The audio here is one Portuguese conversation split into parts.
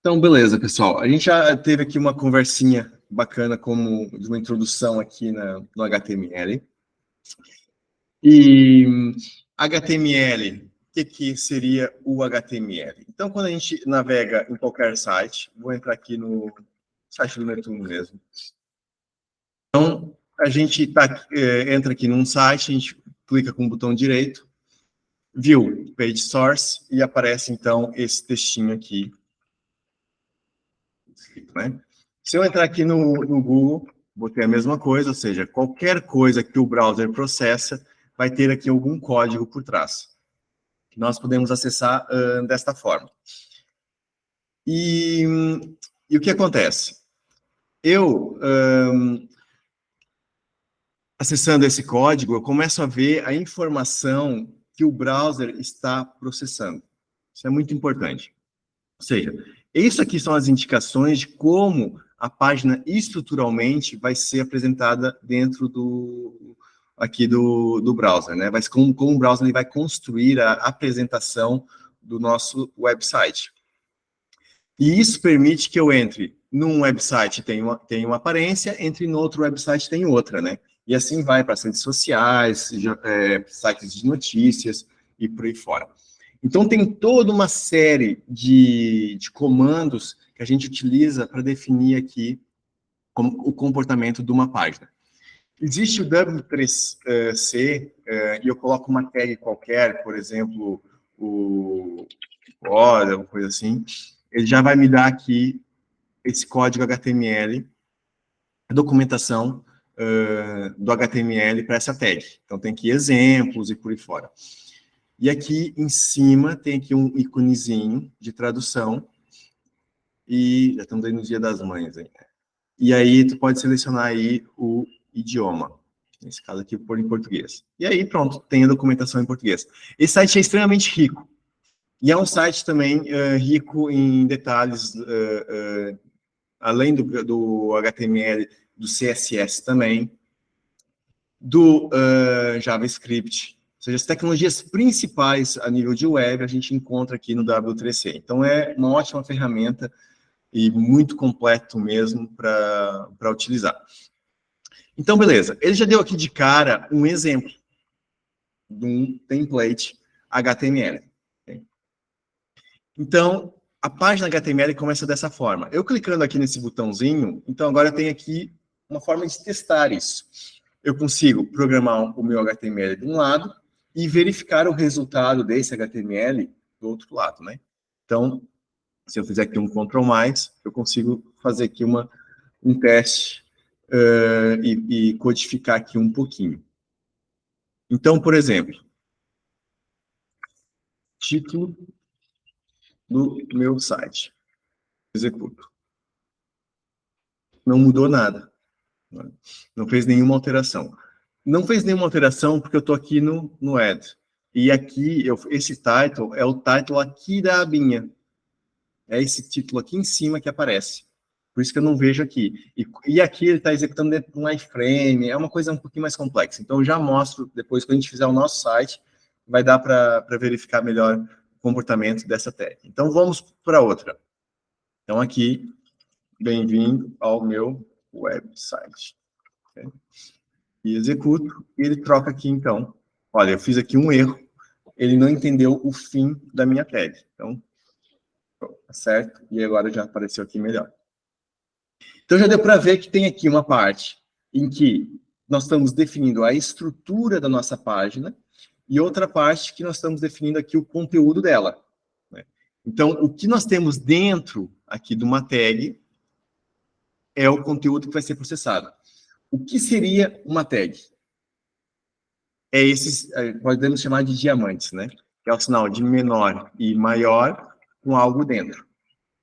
Então, beleza, pessoal. A gente já teve aqui uma conversinha bacana como de uma introdução aqui no HTML. E HTML, o que seria o HTML? Então, quando a gente navega em qualquer site, vou entrar aqui no site do Netuno mesmo. Então, a gente entra aqui num site, a gente clica com o botão direito, View Page Source, e aparece, então, esse textinho aqui. Né? Se eu entrar aqui no Google, botei a mesma coisa, ou seja, qualquer coisa que o browser processa, vai ter aqui algum código por trás, que nós podemos acessar desta forma. E o que acontece? Eu, acessando esse código, eu começo a ver a informação que o browser está processando. Isso é muito importante. Ou seja, isso aqui são as indicações de como a página estruturalmente vai ser apresentada dentro do browser, né? Como o browser ele vai construir a apresentação do nosso website. E isso permite que eu entre num website tem uma aparência, entre no outro website tem outra, né? E assim vai para as redes sociais, sites de notícias e por aí fora. Então, tem toda uma série de comandos que a gente utiliza para definir aqui o comportamento de uma página. Existe o W3C, e eu coloco uma tag qualquer, por exemplo, o hora, uma coisa assim, ele já vai me dar aqui esse código HTML, a documentação do HTML para essa tag. Então, tem aqui exemplos e por aí fora. E aqui em cima tem aqui um íconezinho de tradução. E já estamos aí no Dia das Mães. Hein? E aí tu pode selecionar aí o idioma. Nesse caso aqui, por em português. E aí, pronto, tem a documentação em português. Esse site é extremamente rico. E é um site também rico em detalhes, além do HTML, do CSS também, do JavaScript. Ou seja, as tecnologias principais a nível de web a gente encontra aqui no W3C. Então, é uma ótima ferramenta e muito completo mesmo para utilizar. Então, beleza. Ele já deu aqui de cara um exemplo de um template HTML. Então, a página HTML começa dessa forma. Eu clicando aqui nesse botãozinho, então agora eu tenho aqui uma forma de testar isso. Eu consigo programar o meu HTML de um lado e verificar o resultado desse HTML do outro lado, né? Então, se eu fizer aqui um Ctrl+, eu consigo fazer aqui um teste e codificar aqui um pouquinho. Então, por exemplo, título do meu site. Executo. Não mudou nada. Não fez nenhuma alteração. Não fez nenhuma alteração porque eu estou aqui no Add. E aqui, esse title é o title aqui da abinha. É esse título aqui em cima que aparece. Por isso que eu não vejo aqui. E aqui ele está executando dentro de um iframe. É uma coisa um pouquinho mais complexa. Então, eu já mostro, depois que a gente fizer o nosso site, vai dar para verificar melhor o comportamento dessa tag. Então, vamos para outra. Então, aqui, bem-vindo ao meu website. Okay? E executo, e ele troca aqui, então. Olha, eu fiz aqui um erro. Ele não entendeu o fim da minha tag. Então, tá certo? E agora já apareceu aqui melhor. Então, já deu para ver que tem aqui uma parte em que nós estamos definindo a estrutura da nossa página e outra parte que nós estamos definindo aqui o conteúdo dela. Né? Então, o que nós temos dentro aqui de uma tag é o conteúdo que vai ser processado. O que seria uma tag? É esses, podemos chamar de diamantes, né? Que é o sinal de menor e maior com algo dentro.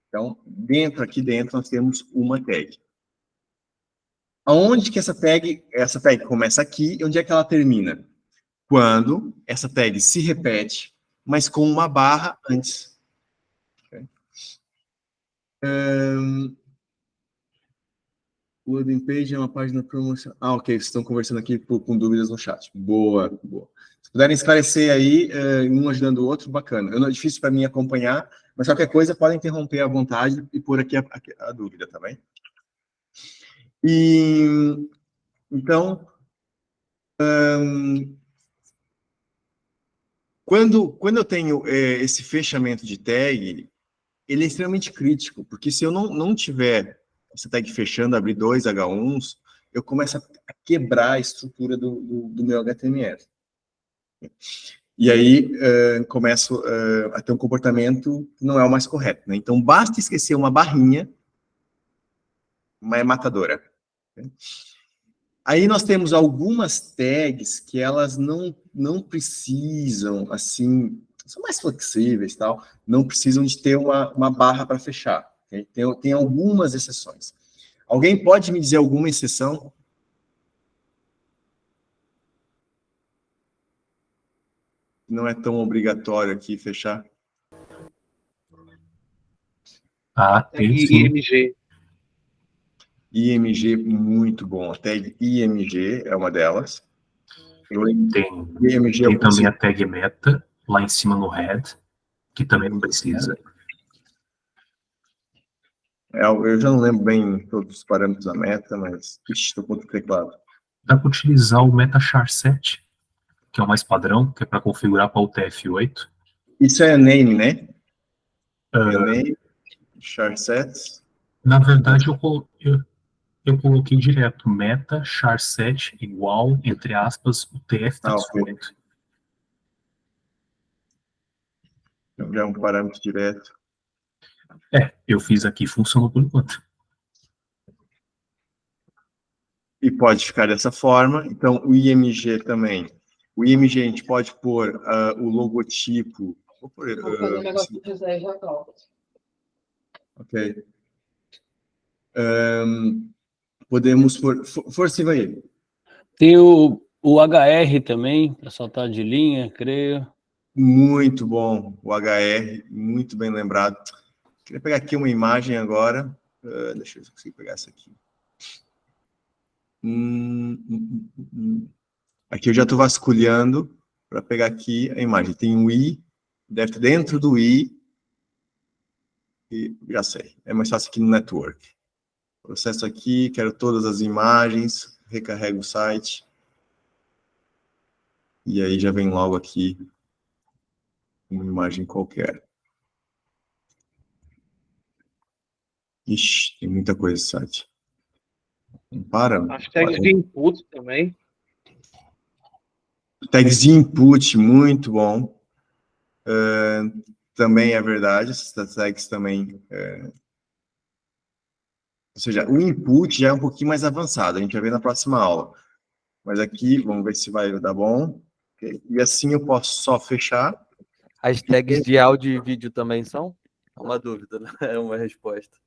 Então, aqui dentro, nós temos uma tag. Aonde que essa tag começa aqui e onde é que ela termina? Quando essa tag se repete, mas com uma barra antes. Okay? O landing page é uma página promocional. Ah, ok, vocês estão conversando aqui com dúvidas no chat. Boa, boa. Se puderem esclarecer aí, um ajudando o outro, bacana. Não é difícil para mim acompanhar, mas qualquer coisa podem interromper à vontade e pôr aqui a dúvida, tá bem? E, então, quando eu tenho esse fechamento de tag, ele é extremamente crítico, porque se eu não tiver essa tag fechando, abrir dois H1s, eu começo a quebrar a estrutura do meu HTML. E aí começo a ter um comportamento que não é o mais correto, né? Então, basta esquecer uma barrinha, mas é matadora. Aí nós temos algumas tags que elas não precisam, assim, são mais flexíveis e tal, não precisam de ter uma barra para fechar. Okay? Tem algumas exceções. Alguém pode me dizer alguma exceção? Não é tão obrigatório aqui fechar? Ah, tem sim. IMG. IMG, muito bom. A tag IMG é uma delas. Tem também a tag meta, lá em cima no head, que também não precisa. Eu já não lembro bem todos os parâmetros da meta, mas estou com o teclado. Dá para utilizar o meta char7, que é o mais padrão, que é para configurar para o UTF-8. Isso é name, né? Name, char7. Na verdade, eu coloquei direto meta char7 igual, entre aspas, UTF-8. Então, já é um parâmetro direto. Eu fiz aqui, funcionou por enquanto. E pode ficar dessa forma. Então, o IMG também. O IMG a gente pode pôr o logotipo. Vou fazer um negócio de José Jacó. Ok. Podemos pôr... Força aí. Tem o HR também, para saltar de linha, creio. Muito bom. O HR, muito bem lembrado. Queria pegar aqui uma imagem agora. Deixa eu ver se eu consigo pegar essa aqui. Aqui eu já estou vasculhando para pegar aqui a imagem. Tem um I, deve ter dentro do I, e já sei, é mais fácil aqui no network. Processo aqui, quero todas as imagens, recarrego o site, e aí já vem logo aqui uma imagem qualquer. Ixi, tem muita coisa esse site. Não para. As tags de input também. Tags de input, muito bom. Também é verdade, essas tags também... Ou seja, o input já é um pouquinho mais avançado, a gente vai ver na próxima aula. Mas aqui, vamos ver se vai dar bom. Okay. E assim eu posso só fechar. As tags de áudio e vídeo também são? É uma dúvida, não é uma resposta.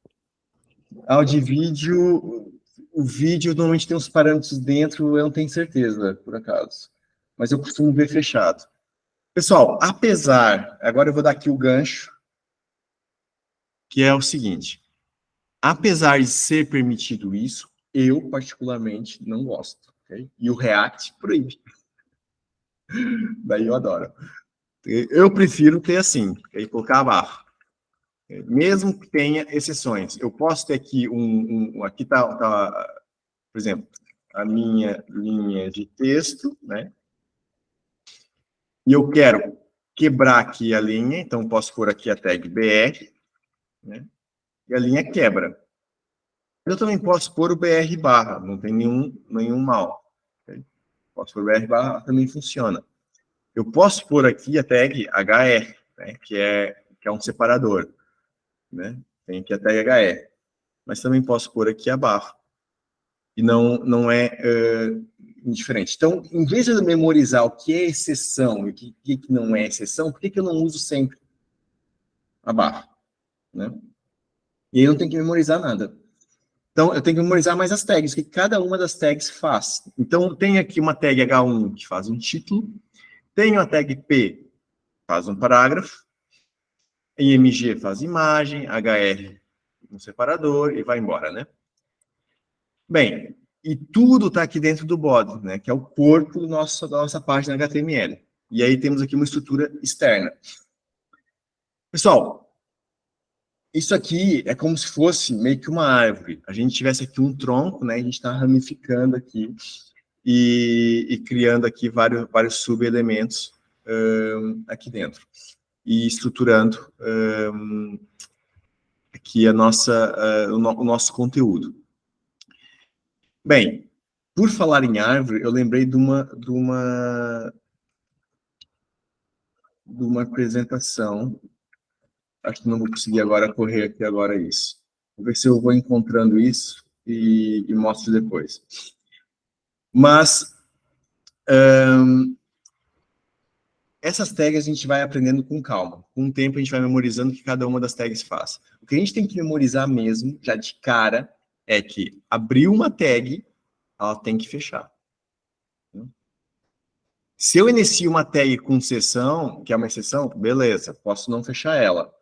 Áudio e vídeo, o vídeo normalmente tem os parâmetros dentro, eu não tenho certeza, por acaso. Mas eu costumo ver fechado. Pessoal, agora eu vou dar aqui o gancho, que é o seguinte. Apesar de ser permitido isso, eu particularmente não gosto. Okay? E o React proíbe. Daí eu adoro. Eu prefiro ter assim, colocar a barra. Mesmo que tenha exceções. Eu posso ter aqui aqui tá, por exemplo, a minha linha de texto, né? E eu quero quebrar aqui a linha, então posso pôr aqui a tag BR, né? E a linha quebra. Eu também posso pôr o BR barra, não tem nenhum mal. Okay? Posso pôr BR barra, também funciona. Eu posso pôr aqui a tag HR, né? que é um separador. Né? Tem aqui a tag HR. Mas também posso pôr aqui a barra. E não é indiferente. Então, em vez de eu memorizar o que é exceção e o que não é exceção, por que eu não uso sempre a barra? Né? E aí eu não tenho que memorizar nada. Então, eu tenho que memorizar mais as tags, o que cada uma das tags faz. Então, tem aqui uma tag H1 que faz um título, tenho a tag P, que faz um parágrafo, IMG faz imagem, HR um separador, e vai embora, né? Bem, e tudo está aqui dentro do body, né? Que é o corpo da nossa página HTML. E aí temos aqui uma estrutura externa. Pessoal, isso aqui é como se fosse meio que uma árvore. A gente tivesse aqui um tronco, né? A gente está ramificando aqui e criando aqui vários subelementos aqui dentro. E estruturando aqui o nosso conteúdo. Bem, por falar em árvore, eu lembrei de uma apresentação. Acho que não vou conseguir agora correr aqui agora isso. Vou ver se eu vou encontrando isso e mostro depois. Mas essas tags a gente vai aprendendo com calma. Com o tempo a gente vai memorizando o que cada uma das tags faz. O que a gente tem que memorizar mesmo, já de cara, é que abriu uma tag, ela tem que fechar. Se eu inicio uma tag com sessão, que é uma exceção, beleza, posso não fechar ela.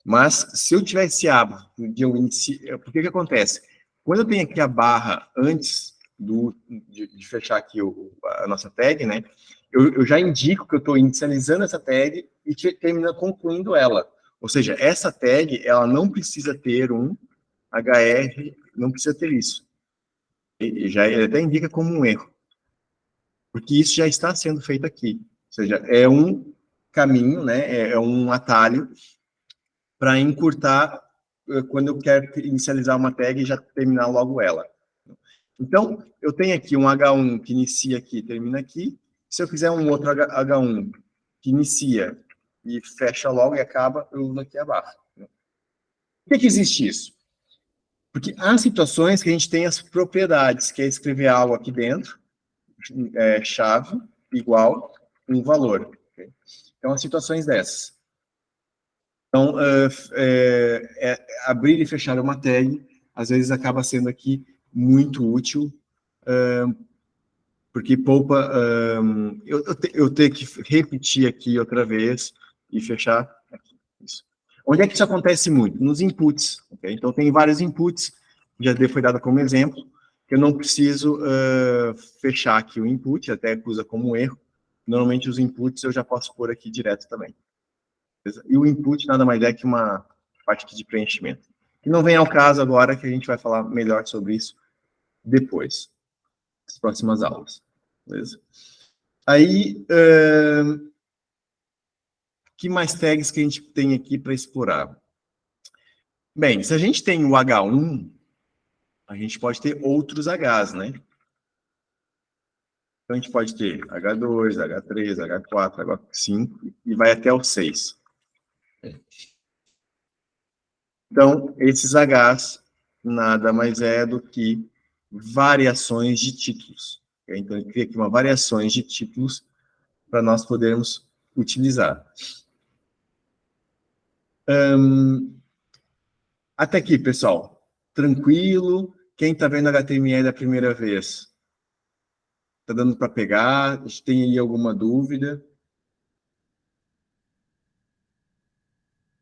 Mas se eu tiver esse hábito de eu iniciar... Por que acontece? Quando eu tenho aqui a barra antes de fechar aqui a nossa tag, né? Eu já indico que eu estou inicializando essa tag e concluindo ela. Ou seja, essa tag, ela não precisa ter um HR, não precisa ter isso. Ele até indica como um erro. Porque isso já está sendo feito aqui. Ou seja, é um caminho, né? É um atalho para encurtar quando eu quero inicializar uma tag e já terminar logo ela. Então, eu tenho aqui um H1 que inicia aqui e termina aqui. Se eu fizer um outro H1 que inicia e fecha logo e acaba, eu uso aqui a barra. Por que existe isso? Porque há situações que a gente tem as propriedades, que é escrever algo aqui dentro, chave, igual, um valor. Okay? Então, as situações dessas. Então, abrir e fechar uma tag, às vezes acaba sendo aqui muito útil, porque poupa eu ter que repetir aqui outra vez e fechar aqui. Isso. Onde é que isso acontece muito? Nos inputs. Okay? Então, tem vários inputs, já foi dado como exemplo, que eu não preciso fechar aqui o input, até usa como erro. Normalmente, os inputs eu já posso pôr aqui direto também. E o input nada mais é que uma parte aqui de preenchimento. Que não vem ao caso agora, que a gente vai falar melhor sobre isso depois, nas próximas aulas. Beleza? Aí, que mais tags que a gente tem aqui para explorar? Bem, se a gente tem o H1, a gente pode ter outros Hs, né? Então, a gente pode ter H2, H3, H4, H5 e vai até o 6. Então, esses Hs nada mais é do que variações de títulos. Então, eu cria aqui uma variações de títulos para nós podermos utilizar. Até aqui, pessoal. Tranquilo? Quem está vendo HTML a primeira vez? Está dando para pegar? Tem aí alguma dúvida?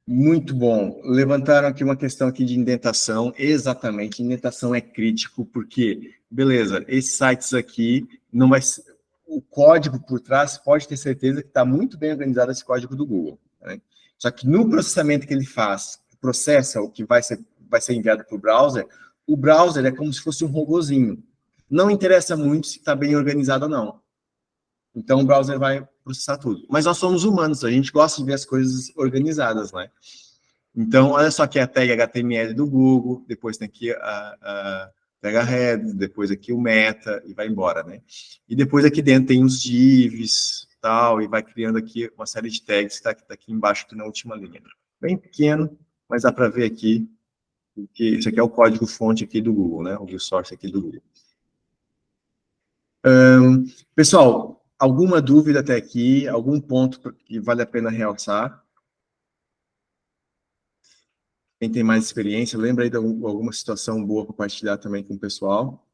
Muito bom. Levantaram aqui uma questão aqui de indentação. Exatamente, indentação é crítico, porque, beleza, esses sites aqui, não vai ser, o código por trás, pode ter certeza que está muito bem organizado esse código do Google. Né? Só que no processamento que ele faz, processa o que vai ser enviado para o browser é como se fosse um robozinho. Não interessa muito se está bem organizado ou não. Então, o browser vai processar tudo. Mas nós somos humanos, a gente gosta de ver as coisas organizadas, né? Então, olha só aqui a tag HTML do Google, depois tem aqui a tag head, depois aqui o meta, e vai embora, né? E depois aqui dentro tem os divs, tal, e vai criando aqui uma série de tags que está aqui embaixo, aqui na última linha. Bem pequeno, mas dá para ver aqui, que isso aqui é o código-fonte aqui do Google, né? O source aqui do Google. Pessoal, alguma dúvida até aqui? Algum ponto que vale a pena realçar? Quem tem mais experiência, lembra aí de alguma situação boa para compartilhar também com o pessoal?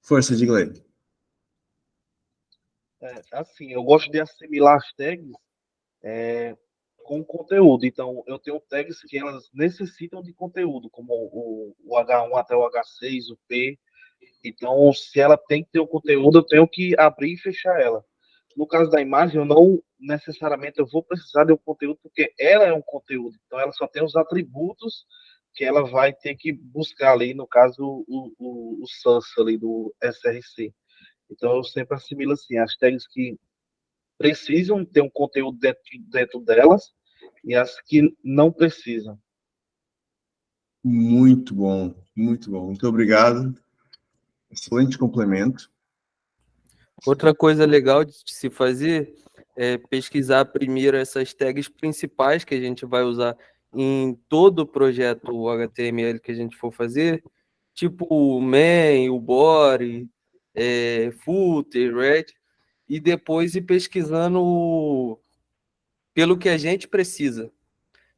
Força, diga aí. Assim, eu gosto de assimilar as tags com conteúdo. Então, eu tenho tags que elas necessitam de conteúdo, como o H1 até o H6, o P. Então, se ela tem que ter o conteúdo, eu tenho que abrir e fechar ela. No caso da imagem, eu não necessariamente eu vou precisar de um conteúdo, porque ela é um conteúdo. Então, ela só tem os atributos que ela vai ter que buscar ali, no caso, o sans ali do SRC. Então, eu sempre assimilo assim, as tags que precisam ter um conteúdo dentro delas e as que não precisam. Muito bom, muito bom. Muito obrigado. Excelente complemento. Outra coisa legal de se fazer é pesquisar primeiro essas tags principais que a gente vai usar em todo o projeto HTML que a gente for fazer, tipo o main, o body, footer, red, e depois ir pesquisando pelo que a gente precisa.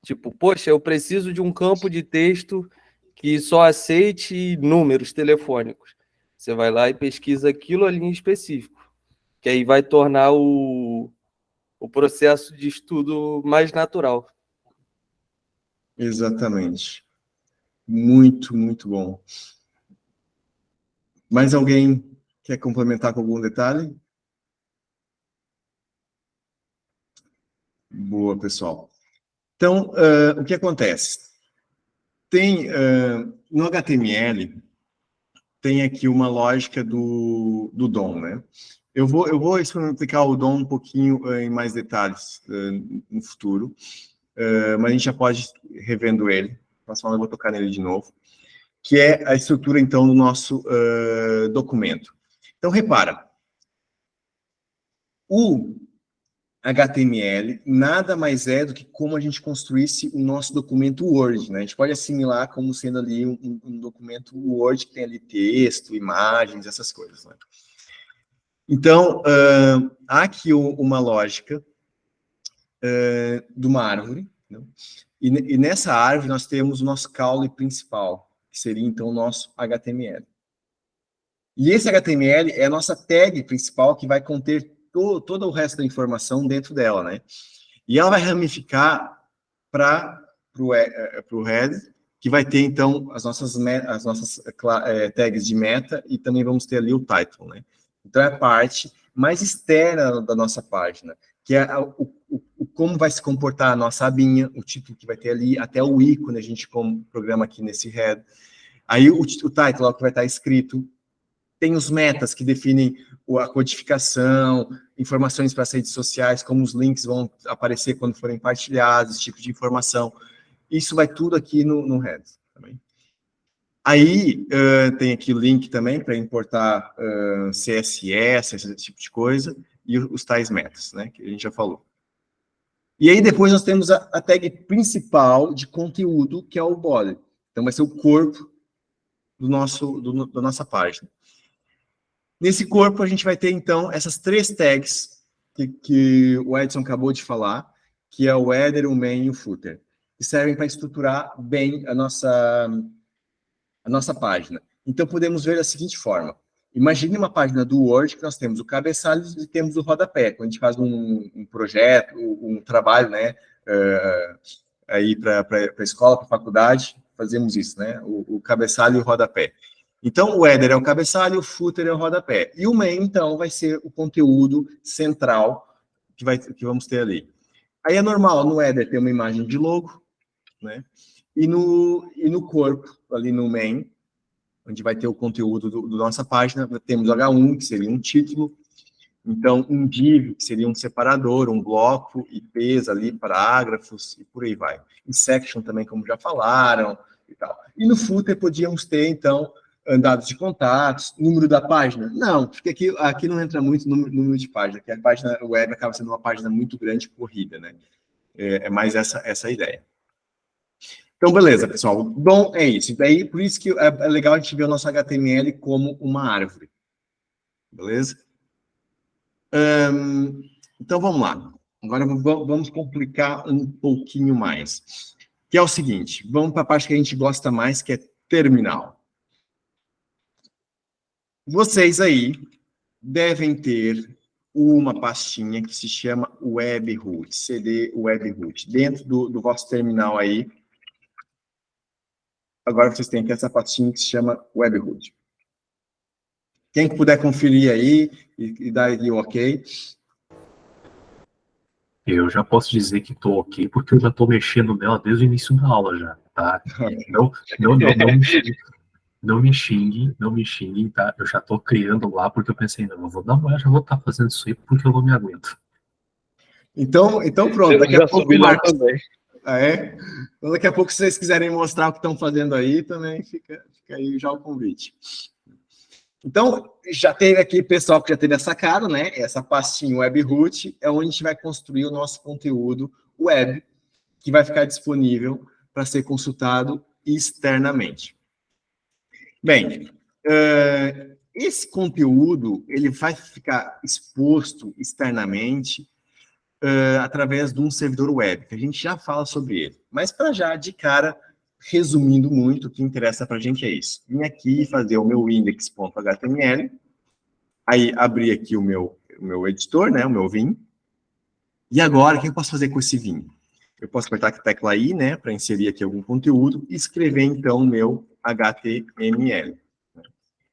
Tipo, poxa, eu preciso de um campo de texto que só aceite números telefônicos. Você vai lá e pesquisa aquilo ali em específico, que aí vai tornar o processo de estudo mais natural. Exatamente. Muito, muito bom. Mais alguém quer complementar com algum detalhe? Boa, pessoal. Então, o que acontece? Tem, no HTML, tem aqui uma lógica do DOM, né? Eu vou explicar o DOM um pouquinho em mais detalhes no futuro, mas a gente já pode ir revendo ele. Próxima hora eu vou tocar nele de novo, que é a estrutura, então, do nosso documento. Então, repara, o HTML nada mais é do que como a gente construísse o nosso documento Word, né? A gente pode assimilar como sendo ali um documento Word que tem ali texto, imagens, essas coisas, né? Então, há aqui uma lógica de uma árvore, né? E nessa árvore nós temos o nosso caule principal, que seria então o nosso HTML. E esse HTML é a nossa tag principal que vai conter todo o resto da informação dentro dela, né? E ela vai ramificar para o head, que vai ter, então, as nossas tags de meta e também vamos ter ali o title, né? Então, é a parte mais externa da nossa página, que é como vai se comportar a nossa abinha, o título que vai ter ali, até o ícone a gente programa aqui nesse head. Aí o title, que vai estar escrito. Tem os metas que definem a codificação, informações para as redes sociais, como os links vão aparecer quando forem partilhados, esse tipo de informação. Isso vai tudo aqui no head. Também. Aí tem aqui o link também para importar CSS, esse tipo de coisa, e os tais metas, né, que a gente já falou. E aí depois nós temos a tag principal de conteúdo, que é o body. Então vai ser o corpo da nossa página. Nesse corpo, a gente vai ter, então, essas três tags que o Edson acabou de falar, que é o header, o main e o footer, que servem para estruturar bem a nossa página. Então, podemos ver da seguinte forma. Imagine uma página do Word que nós temos o cabeçalho e temos o rodapé. Quando a gente faz um projeto, um trabalho, né, aí para a escola, para a faculdade, fazemos isso, né, o cabeçalho e o rodapé. Então, o header é o cabeçalho, o footer é o rodapé. E o main, então, vai ser o conteúdo central que vamos ter ali. Aí é normal, no header ter uma imagem de logo, né? E no corpo, ali no main, onde vai ter o conteúdo da nossa página, temos H1, que seria um título. Então, um div, que seria um separador, um bloco, IPs ali, parágrafos, e por aí vai. Em section também, como já falaram, e tal. E no footer podíamos ter, então, dados de contatos, número da página. Não, porque aqui não entra muito número de página, porque a página web acaba sendo uma página muito grande, corrida, né? É mais essa a ideia. Então, beleza, pessoal. Bom, é isso. Daí, por isso que é legal a gente ver o nosso HTML como uma árvore. Beleza? Então, vamos lá. Agora, vamos complicar um pouquinho mais. Que é o seguinte, vamos para a parte que a gente gosta mais, que é terminal. Vocês aí devem ter uma pastinha que se chama Webhoot, CD Webhoot, dentro do vosso terminal aí. Agora vocês têm aqui essa pastinha que se chama Webhoot. Quem puder conferir aí e dar aí o ok. Eu já posso dizer que tô ok, porque eu já tô mexendo nela desde o início da aula já, tá? Não me xinguem, tá? Eu já tô criando lá, porque eu pensei, não, eu vou dar uma olhada, já vou estar fazendo isso aí, porque eu não me aguento. Então pronto, daqui a pouco o lá Marcos... também. Ah, é? Então, daqui a pouco, se vocês quiserem mostrar o que estão fazendo aí, também fica aí já o convite. Então, já teve aqui pessoal que já teve essa cara, né? Essa pastinha Webhoot é onde a gente vai construir o nosso conteúdo web, que vai ficar disponível para ser consultado externamente. Bem, esse conteúdo ele vai ficar exposto externamente através de um servidor web, que a gente já fala sobre ele. Mas para já, de cara, resumindo muito, o que interessa para a gente é isso. Vim aqui fazer o meu index.html, aí abrir aqui o meu editor, né, o meu Vim. E agora, o que eu posso fazer com esse Vim? Eu posso apertar a tecla I, né, para inserir aqui algum conteúdo e escrever, então, o meu HTML.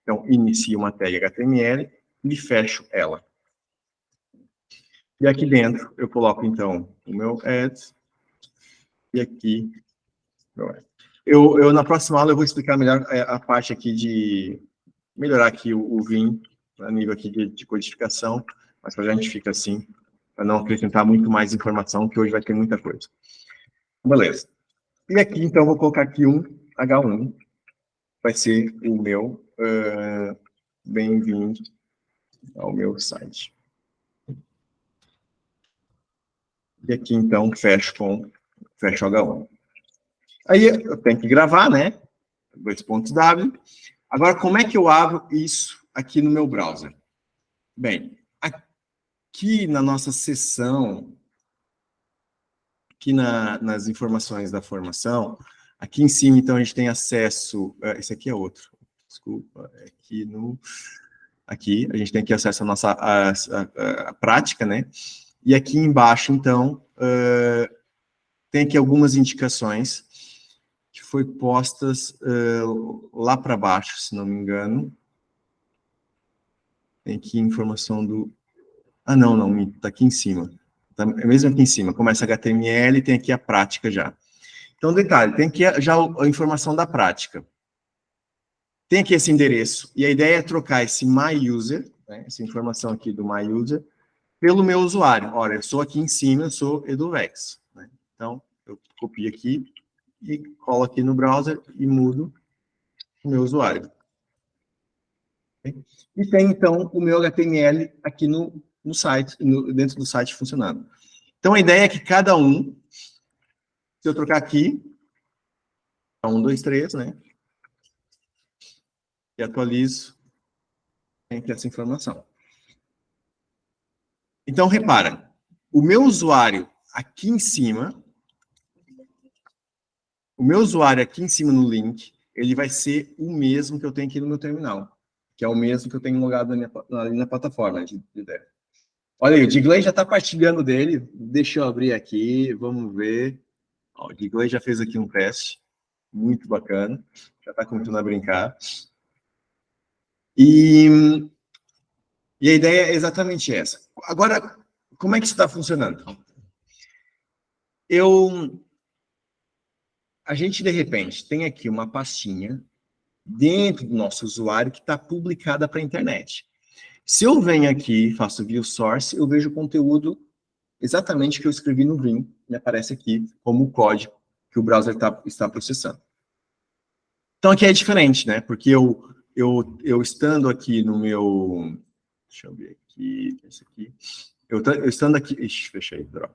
Então, inicio uma tag HTML e fecho ela. E aqui dentro, eu coloco, então, o meu ads. E aqui, meu ads. Na próxima aula, eu vou explicar melhor a parte aqui de melhorar aqui o Vim, a nível aqui de codificação, mas para já a gente fica assim, para não acrescentar muito mais informação, que hoje vai ter muita coisa. Beleza. E aqui, então, eu vou colocar aqui um H1, vai ser o meu bem-vindo ao meu site. E aqui, então, fecho H1. Aí eu tenho que gravar, né? 2.w. Agora, como é que eu abro isso aqui no meu browser? Bem, aqui na nossa seção, aqui nas informações da formação, aqui em cima, então, a gente tem acesso... esse aqui é outro. Desculpa, aqui, a gente tem aqui acesso à nossa a prática, né? E aqui embaixo, então, tem aqui algumas indicações que foi postas lá para baixo, se não me engano. Tem aqui informação do... Ah, não, está aqui em cima. Tá, mesmo aqui em cima, começa HTML e tem aqui a prática já. Então, detalhe, tem aqui já a informação da prática. Tem aqui esse endereço, e a ideia é trocar esse myuser, né, essa informação aqui do myuser, pelo meu usuário. Olha, eu sou aqui em cima, eu sou Eduvex. Né? Então, eu copio aqui e colo aqui no browser e mudo o meu usuário. Okay? E tem, então, o meu HTML aqui no site, dentro do site funcionando. Então, a ideia é que cada um, se eu trocar aqui, 1, 2, 3, né? E atualizo, tem aqui essa informação. Então, repara, o meu usuário aqui em cima, no link, ele vai ser o mesmo que eu tenho aqui no meu terminal, que é o mesmo que eu tenho logado ali na plataforma de Dev. Olha aí, o Digley já está partilhando dele. Deixa eu abrir aqui, vamos ver. Ó, o Digley já fez aqui um teste, muito bacana. Já está começando a brincar. E a ideia é exatamente essa. Agora, como é que isso está funcionando? A gente, de repente, tem aqui uma pastinha dentro do nosso usuário que está publicada para a internet. Se eu venho aqui, faço view source, eu vejo o conteúdo exatamente que eu escrevi no Vim, me aparece aqui como o código que o browser está processando. Então, aqui é diferente, né? Porque eu estando aqui no meu... Deixa eu ver aqui, esse aqui. Eu estando aqui... Ixi, fechei, droga.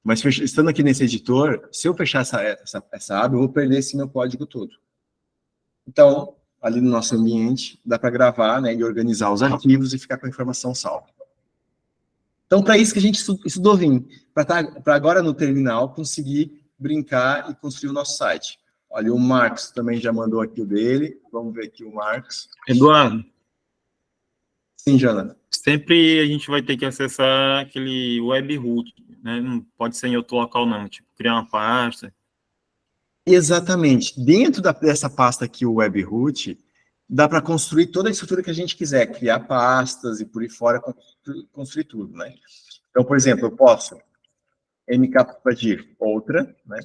Mas estando aqui nesse editor, se eu fechar essa aba, eu vou perder esse meu código todo. Então, ali no nosso ambiente, dá para gravar, né, e organizar os arquivos e ficar com a informação salva. Então, para isso que a gente estudou Vim, para agora no terminal conseguir brincar e construir o nosso site. Olha, o Marcos também já mandou aqui o dele. Vamos ver aqui o Marcos. Eduardo. Sim, Jonathan. Sempre a gente vai ter que acessar aquele webroot, né? Não pode ser em outro local, não. Tipo, criar uma pasta. Exatamente. Dentro dessa pasta aqui, o webroot, dá para construir toda a estrutura que a gente quiser, criar pastas e por aí fora construir tudo, né? Então, por exemplo, eu posso mkdir outra, né?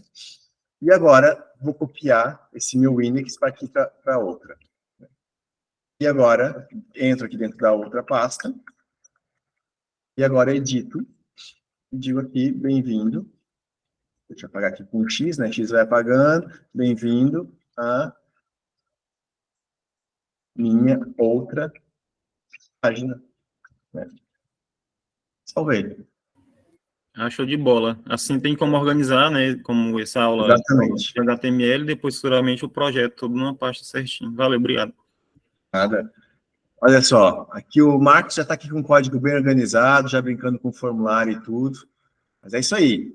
E agora vou copiar esse meu index para aqui para outra. E agora entro aqui dentro da outra pasta e agora edito e digo aqui bem-vindo. Deixa eu apagar aqui com X, né? X vai apagando. Bem-vindo a minha outra página. Né? Salvei. Show de bola. Assim tem como organizar, né? Como essa aula Exatamente. de HTML, depois futuramente o projeto todo numa pasta certinho. Valeu, obrigado. Nada. Olha só, aqui o Marcos já está aqui com um código bem organizado, já brincando com o formulário e tudo. Mas é isso aí.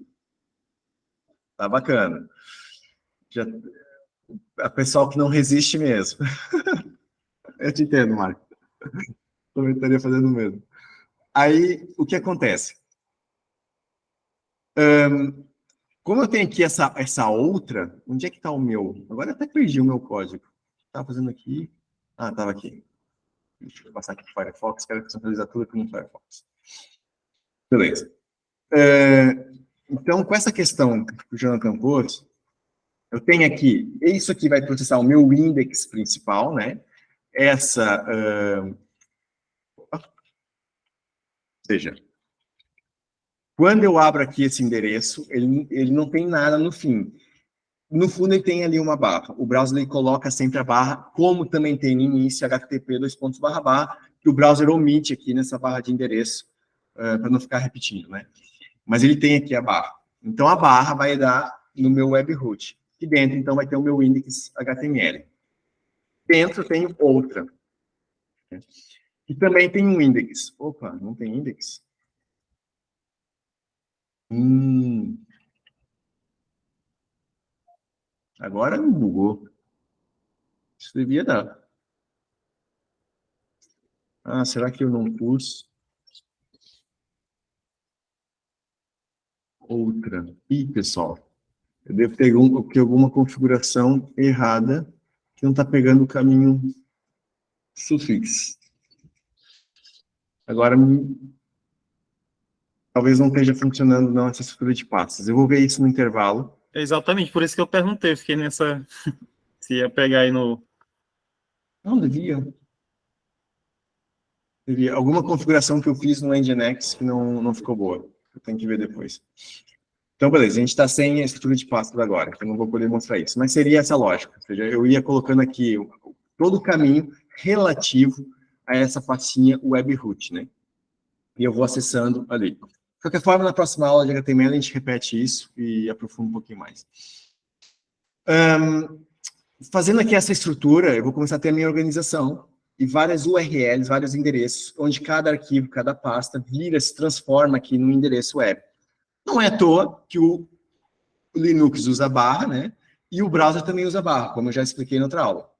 Tá bacana. Já, a pessoal que não resiste mesmo. Eu te entendo, Marcos. Também estaria fazendo o mesmo. Aí, o que acontece? Como eu tenho aqui essa outra, onde é que está o meu? Agora eu até perdi o meu código. Estava fazendo aqui. Ah, estava aqui. Deixa eu passar aqui para o Firefox, quero centralizar tudo aqui no Firefox. Beleza. Então, com essa questão que o Jonathan pôs, eu tenho aqui, isso aqui vai processar o meu index principal, né? Ou seja, quando eu abro aqui esse endereço, ele não tem nada no fim. No fundo, ele tem ali uma barra. O browser ele coloca sempre a barra, como também tem no início, http //, que o browser omite aqui nessa barra de endereço, para não ficar repetindo, né? Mas ele tem aqui a barra. Então, a barra vai dar no meu webroot. E dentro, então, vai ter o meu index HTML. Dentro tem outra. E também tem um index. Opa, não tem index? Agora não bugou. Isso devia dar. Ah, será que eu não pus outra? Ih, pessoal, eu devo ter alguma configuração errada que não está pegando o caminho sufixo. Agora, talvez não esteja funcionando não essa estrutura de pastas. Eu vou ver isso no intervalo. É exatamente por isso que eu perguntei. Fiquei nessa... Se ia pegar aí no... Não, devia. Alguma configuração que eu fiz no Nginx que não ficou boa. Eu tenho que ver depois. Então, beleza, a gente está sem a estrutura de pastas agora, então eu não vou poder mostrar isso. Mas seria essa lógica, ou seja, eu ia colocando aqui todo o caminho relativo a essa pastinha webroot, né? E eu vou acessando ali. De qualquer forma, na próxima aula de HTML, a gente repete isso e aprofunda um pouquinho mais. Fazendo aqui essa estrutura, eu vou começar a ter a minha organização e várias URLs, vários endereços, onde cada arquivo, cada pasta se transforma aqui num endereço web. Não é à toa que o Linux usa barra, né? E o browser também usa barra, como eu já expliquei na outra aula.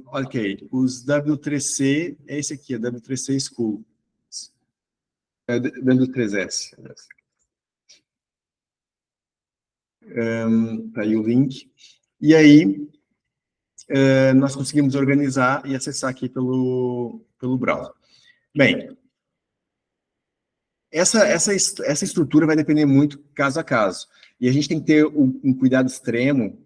Ok, os W3C, é esse aqui, é W3C School. É W3S. Tá aí o link. E aí, nós conseguimos organizar e acessar aqui pelo browser. Bem, essa estrutura vai depender muito caso a caso. E a gente tem que ter um cuidado extremo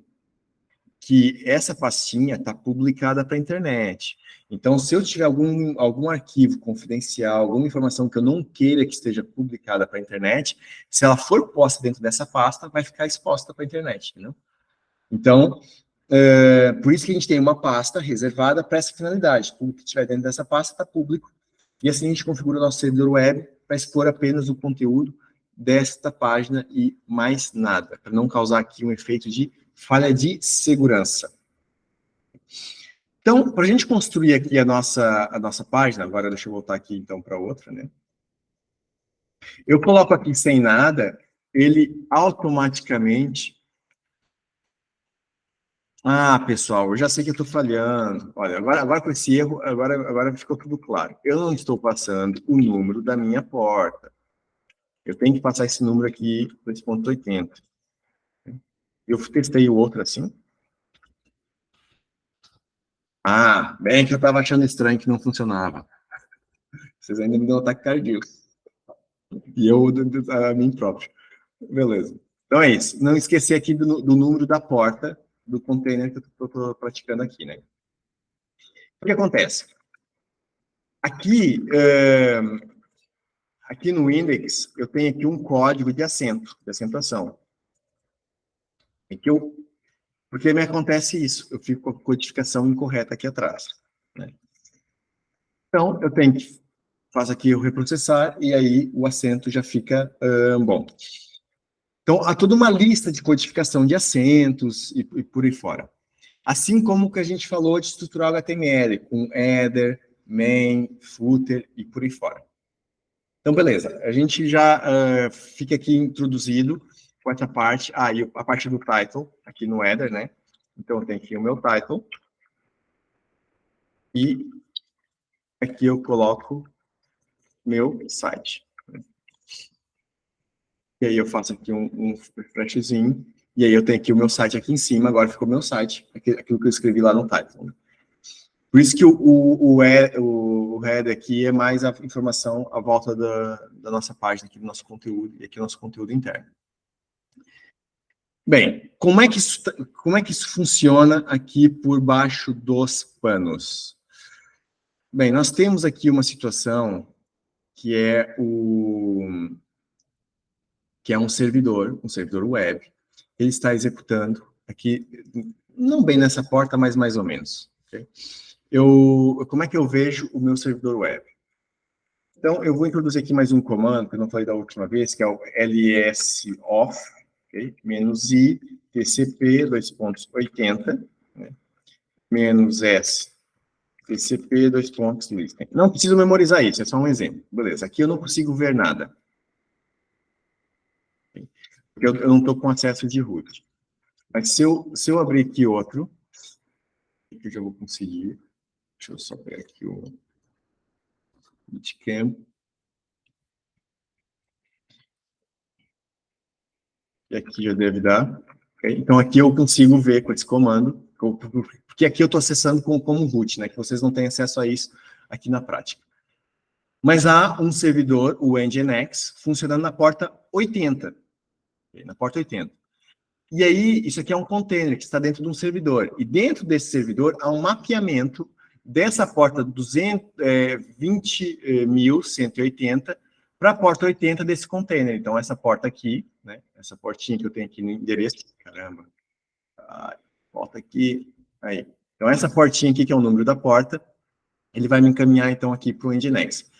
que essa pastinha está publicada para a internet. Então, se eu tiver algum arquivo confidencial, alguma informação que eu não queira que esteja publicada para a internet, se ela for posta dentro dessa pasta, vai ficar exposta para a internet, entendeu? Então, por isso que a gente tem uma pasta reservada para essa finalidade. Tudo que estiver dentro dessa pasta está público. E assim a gente configura o nosso servidor web para expor apenas o conteúdo desta página e mais nada, para não causar aqui um efeito de falha de segurança. Então, para a gente construir aqui a nossa página, agora deixa eu voltar aqui então para outra, né? Eu coloco aqui sem nada, ele automaticamente Ah, pessoal, eu já sei que eu estou falhando. Olha, agora com esse erro, agora ficou tudo claro. Eu não estou passando o número da minha porta. Eu tenho que passar esse número aqui, 2.80. Eu testei o outro assim. Ah, bem que eu estava achando estranho que não funcionava. Vocês ainda me dão um ataque cardíaco. E eu, a mim próprio. Beleza. Então é isso. Não esquecer aqui do número da porta do container que eu estou praticando aqui, né? O que acontece? Aqui, aqui no index, eu tenho aqui um código de acentuação. Porque me acontece isso, eu fico com a codificação incorreta aqui atrás, né? Então, eu tenho que fazer aqui o reprocessar, e aí o acento já fica bom. Então, há toda uma lista de codificação de acentos e por aí fora. Assim como que a gente falou de estruturar HTML, com header, main, footer e por aí fora. Então, beleza. A gente já fica aqui introduzido com essa parte. E a parte do title, aqui no header, né? Então, eu tenho aqui o meu title. E aqui eu coloco meu site. E aí eu faço aqui um refreshzinho. E aí eu tenho aqui o meu site aqui em cima. Agora ficou meu site. Aquilo que eu escrevi lá no title. Por isso que o header aqui é mais a informação à volta da nossa página, aqui do nosso conteúdo, e aqui o nosso conteúdo interno. Bem, como é que isso funciona aqui por baixo dos panos? Bem, nós temos aqui uma situação que é um servidor web. Ele está executando aqui, não bem nessa porta, mas mais ou menos. Okay? Como é que eu vejo o meu servidor web? Então, eu vou introduzir aqui mais um comando, que eu não falei da última vez, que é o lsoff, okay? -i, tcp, 2.80, né? -s, tcp, 2.listen. Não preciso memorizar isso, é só um exemplo. Beleza, aqui eu não consigo ver nada. Okay? Porque eu não estou com acesso de root. Mas se eu abrir aqui outro, que eu já vou conseguir. Deixa eu só pegar aqui o Bootcamp. E aqui já deve dar. Okay? Então, aqui eu consigo ver com esse comando, porque aqui eu estou acessando como root, né? Que vocês não têm acesso a isso aqui na prática. Mas há um servidor, o Nginx, funcionando na porta 80. Okay? Na porta 80. E aí, isso aqui é um container que está dentro de um servidor. E dentro desse servidor, há um mapeamento dessa porta 20.180 para a porta 80 desse container. Então, essa porta aqui, né? Essa portinha que eu tenho aqui no endereço. Caramba. Volta aqui. Aí. Então, essa portinha aqui, que é o número da porta, ele vai me encaminhar, então, aqui para o Nginx.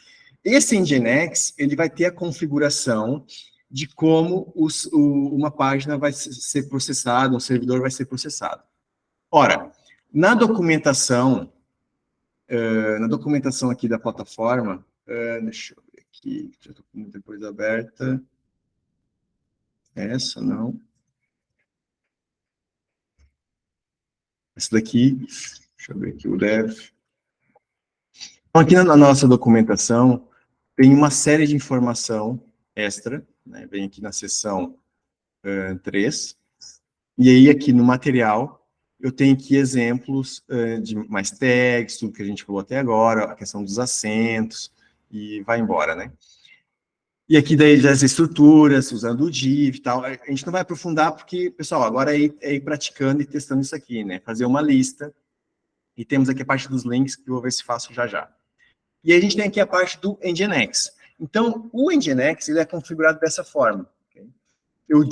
Esse Nginx, ele vai ter a configuração de como uma página vai ser processada, um servidor vai ser processado. Ora, na documentação aqui da plataforma, deixa eu ver aqui, já estou com muita coisa aberta. Essa não. Essa daqui, deixa eu ver aqui, o dev. Então, aqui na nossa documentação, tem uma série de informação extra, né? Vem aqui na seção 3, e aí aqui no material, eu tenho aqui exemplos de mais tags, tudo que a gente falou até agora, a questão dos acentos, e vai embora, né? E aqui daí das estruturas, usando o div e tal, a gente não vai aprofundar porque, pessoal, agora é ir praticando e testando isso aqui, né? Fazer uma lista, e temos aqui a parte dos links, que eu vou ver se faço já já. E aí a gente tem aqui a parte do Nginx. Então, o Nginx, ele é configurado dessa forma. Okay? Eu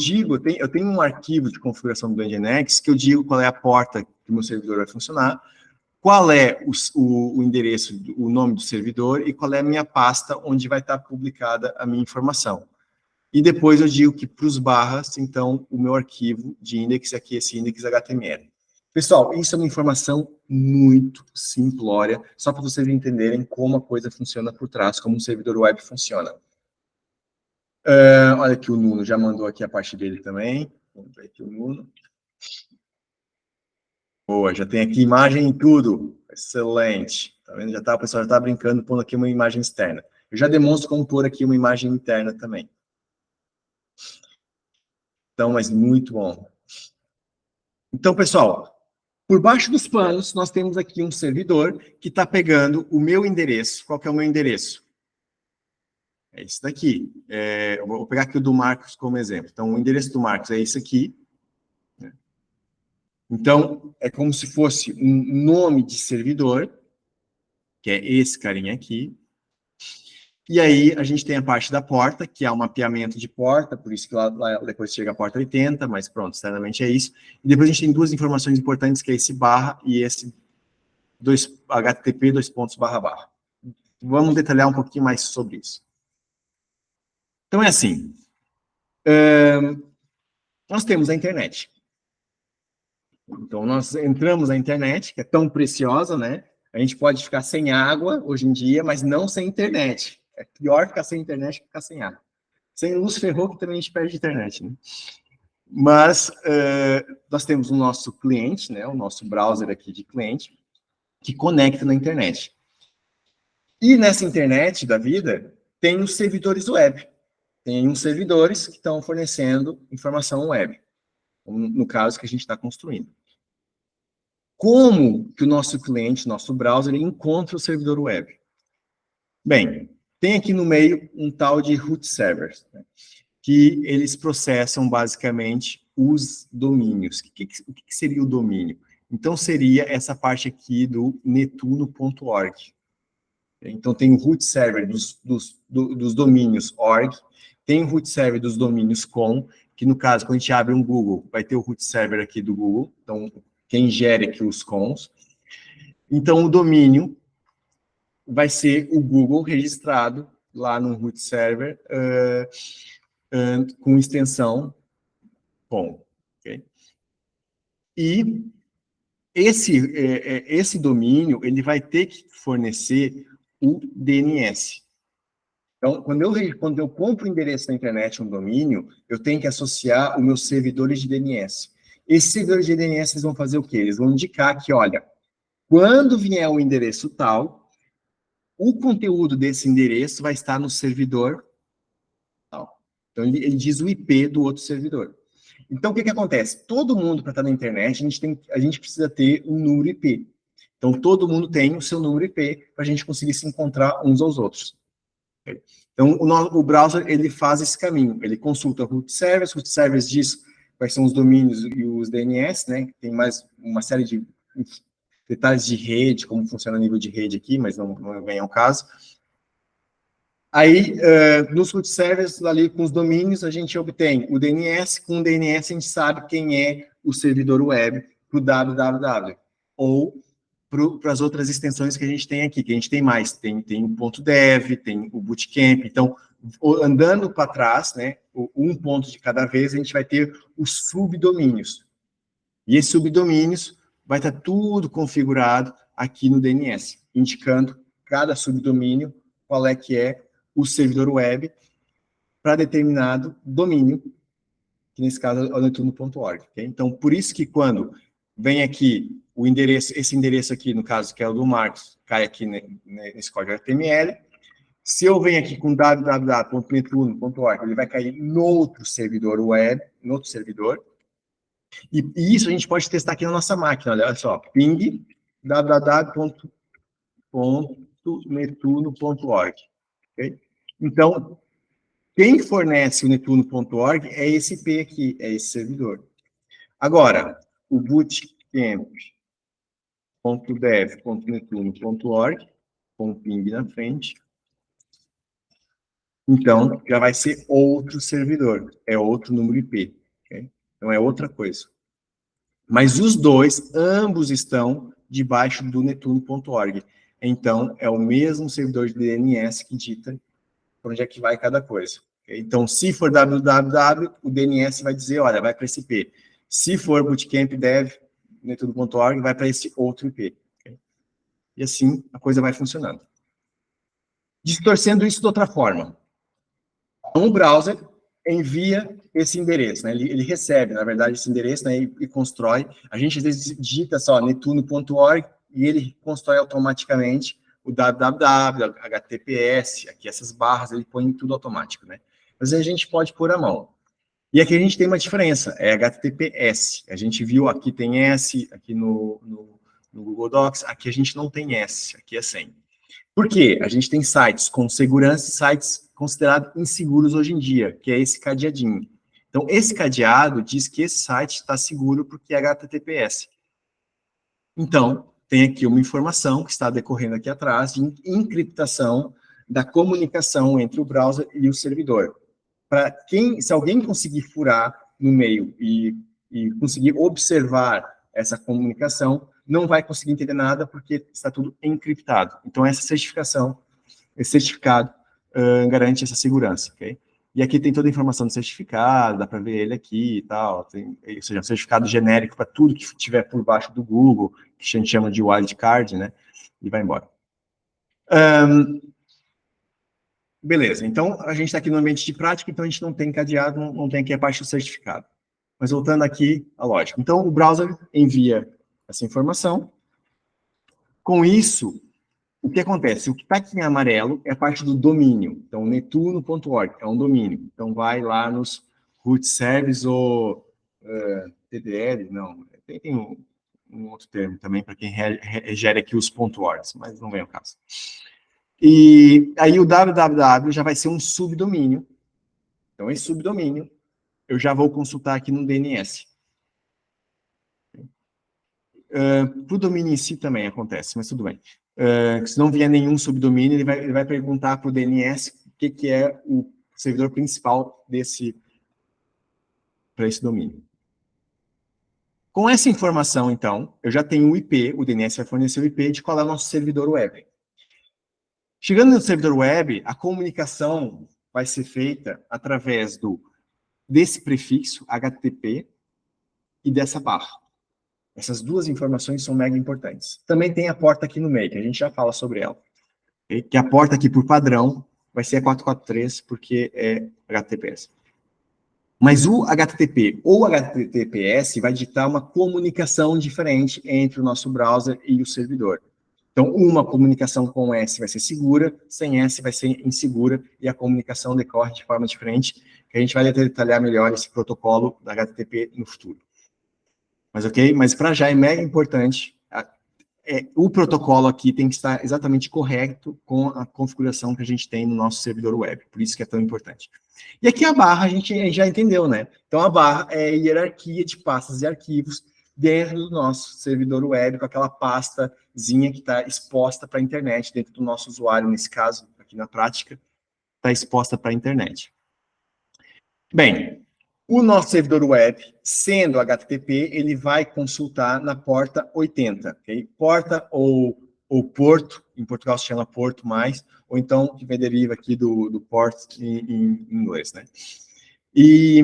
tenho um arquivo de configuração do Nginx, que eu digo qual é a porta que o meu servidor vai funcionar, qual é o endereço, o nome do servidor, e qual é a minha pasta onde vai estar publicada a minha informação. E depois eu digo que para os barras, então, o meu arquivo de index é aqui, esse index HTML. Pessoal, isso é uma informação muito simplória, só para vocês entenderem como a coisa funciona por trás, como um servidor web funciona. Olha aqui, o Nuno já mandou aqui a parte dele também. Vamos ver aqui o Nuno. Boa, já tem aqui imagem e tudo. Excelente. Tá vendo? O pessoal já está brincando, pondo aqui uma imagem externa. Eu já demonstro como pôr aqui uma imagem interna também. Então, mas muito bom. Então, pessoal, por baixo dos panos, nós temos aqui um servidor que está pegando o meu endereço. Qual que é o meu endereço? É esse daqui. Eu vou pegar aqui o do Marcos como exemplo. Então, o endereço do Marcos é esse aqui. Então, é como se fosse um nome de servidor, que é esse carinha aqui. E aí, a gente tem a parte da porta, que é o mapeamento de porta, por isso que lá depois chega a porta 80, mas pronto, externamente é isso. E depois a gente tem duas informações importantes, que é esse barra e esse HTTP, //. Vamos detalhar um pouquinho mais sobre isso. Então, é assim. Nós temos a internet. Então, nós entramos na internet, que é tão preciosa, né? A gente pode ficar sem água hoje em dia, mas não sem internet. É pior ficar sem internet que ficar sem água. Sem luz ferrou, que também a gente perde internet, né? Mas nós temos o nosso cliente, né? O nosso browser aqui de cliente, que conecta na internet. E nessa internet da vida, tem os servidores web. Tem uns servidores que estão fornecendo informação web. No caso que a gente está construindo. Como que o nosso cliente, nosso browser, encontra o servidor web? Bem, tem aqui no meio um tal de root servers, né, que eles processam basicamente os domínios. O que seria o domínio? Então, seria essa parte aqui do netuno.org. Então, tem o root server dos domínios org, tem o root server dos domínios com, que no caso, quando a gente abre um Google, vai ter o root server aqui do Google, então, quem gere aqui os cons. Então, o domínio vai ser o Google registrado lá no root server com extensão com. Okay? E esse domínio, ele vai ter que fornecer o DNS. Então, quando eu compro o endereço na internet, um domínio, eu tenho que associar os meus servidores de DNS. Esses servidores de DNS, eles vão fazer o quê? Eles vão indicar que, olha, quando vier o endereço tal, o conteúdo desse endereço vai estar no servidor tal. Então, ele diz o IP do outro servidor. Então, o que acontece? Todo mundo, para estar na internet, a gente precisa ter um número IP. Então, todo mundo tem o seu número IP para a gente conseguir se encontrar uns aos outros. Então, o browser, ele faz esse caminho. Ele consulta root servers diz quais são os domínios e os DNS, né? Tem mais uma série de detalhes de rede, como funciona o nível de rede aqui, mas não vem ao caso. Aí, nos root servers, ali com os domínios, a gente obtém o DNS. Com o DNS, a gente sabe quem é o servidor web para o www. Ou para as outras extensões que a gente tem aqui, que a gente tem mais. Tem o .dev, tem o Bootcamp. Então, andando para trás, né, um ponto de cada vez, a gente vai ter os subdomínios. E esses subdomínios vai estar tudo configurado aqui no DNS, indicando cada subdomínio, qual é que é o servidor web para determinado domínio, que nesse caso é o netuno.org. Okay? Então, por isso que quando vem aqui o endereço, esse endereço aqui, no caso, que é o do Marcos, cai aqui nesse código HTML. Se eu venho aqui com www.netuno.org, ele vai cair no outro servidor web, no outro servidor. E isso a gente pode testar aqui na nossa máquina. Olha só, ping www.netuno.org. Okay? Então, quem fornece o netuno.org é esse IP aqui, é esse servidor. Agora, o bootcamp.dev.netuno.org, com o ping na frente, então, já vai ser outro servidor, é outro número IP. Okay? Então, é outra coisa. Mas os dois, ambos estão debaixo do netuno.org. Então, é o mesmo servidor de DNS que dita para onde é que vai cada coisa. Okay? Então, se for www, o DNS vai dizer, olha, vai para esse IP. Se for bootcamp dev, netuno.org, vai para esse outro IP. Okay? E assim, a coisa vai funcionando. Distorcendo isso de outra forma. Um browser envia esse endereço, né? Ele recebe, na verdade, esse endereço, né? E constrói. A gente, às vezes, digita só netuno.org e ele constrói automaticamente o www, HTTPS, aqui essas barras, ele põe tudo automático, né? Mas a gente pode pôr a mão. E aqui a gente tem uma diferença, é HTTPS. A gente viu, aqui tem S, aqui no Google Docs, aqui a gente não tem S, aqui é sem. Por quê? A gente tem sites com segurança e sites considerados inseguros hoje em dia, que é esse cadeadinho. Então, esse cadeado diz que esse site está seguro porque é HTTPS. Então, tem aqui uma informação que está decorrendo aqui atrás de encriptação da comunicação entre o browser e o servidor. Para quem, se alguém conseguir furar no meio e conseguir observar essa comunicação, não vai conseguir entender nada porque está tudo encriptado. Então, essa certificação, esse certificado garante essa segurança, ok? E aqui tem toda a informação do certificado, dá para ver ele aqui e tal, tem, ou seja, um certificado genérico para tudo que estiver por baixo do Google, que a gente chama de wildcard, né? E vai embora. Beleza, então a gente está aqui no ambiente de prática, então a gente não tem cadeado, não tem aqui a parte do certificado. Mas voltando aqui à lógica. Então, o browser envia essa informação. Com isso, o que acontece? O que está aqui em amarelo é a parte do domínio. Então, netuno.org é um domínio. Então, vai lá nos root service ou TDL, não, tem um outro termo também para quem gera aqui os .orgs, mas não vem ao caso. E aí o www já vai ser um subdomínio. Então, esse subdomínio eu já vou consultar aqui no DNS. Para o domínio em si também acontece, mas tudo bem. Se não vier nenhum subdomínio, ele vai perguntar para o DNS o que é o servidor principal para esse domínio. Com essa informação, então, eu já tenho o IP, o DNS vai fornecer o IP de qual é o nosso servidor web. Chegando no servidor web, a comunicação vai ser feita através desse prefixo, HTTP, e dessa barra. Essas duas informações são mega importantes. Também tem a porta aqui no meio, que a gente já fala sobre ela. Okay? Que a porta aqui, por padrão, vai ser a 443, porque é HTTPS. Mas o HTTP ou HTTPS vai ditar uma comunicação diferente entre o nosso browser e o servidor. Então, uma comunicação com S vai ser segura, sem S vai ser insegura, e a comunicação decorre de forma diferente, que a gente vai detalhar melhor esse protocolo da HTTP no futuro. Mas ok? Mas para já é mega importante, o protocolo aqui tem que estar exatamente correto com a configuração que a gente tem no nosso servidor web, por isso que é tão importante. E aqui a barra a gente já entendeu, né? Então a barra é a hierarquia de pastas e arquivos dentro do nosso servidor web, com aquela pastazinha que está exposta para a internet, dentro do nosso usuário, nesse caso, aqui na prática, está exposta para a internet. Bem, o nosso servidor web, sendo HTTP, ele vai consultar na porta 80, ok? Porta ou porto, em Portugal se chama porto mais, ou então, que vem deriva aqui do port em inglês, né? E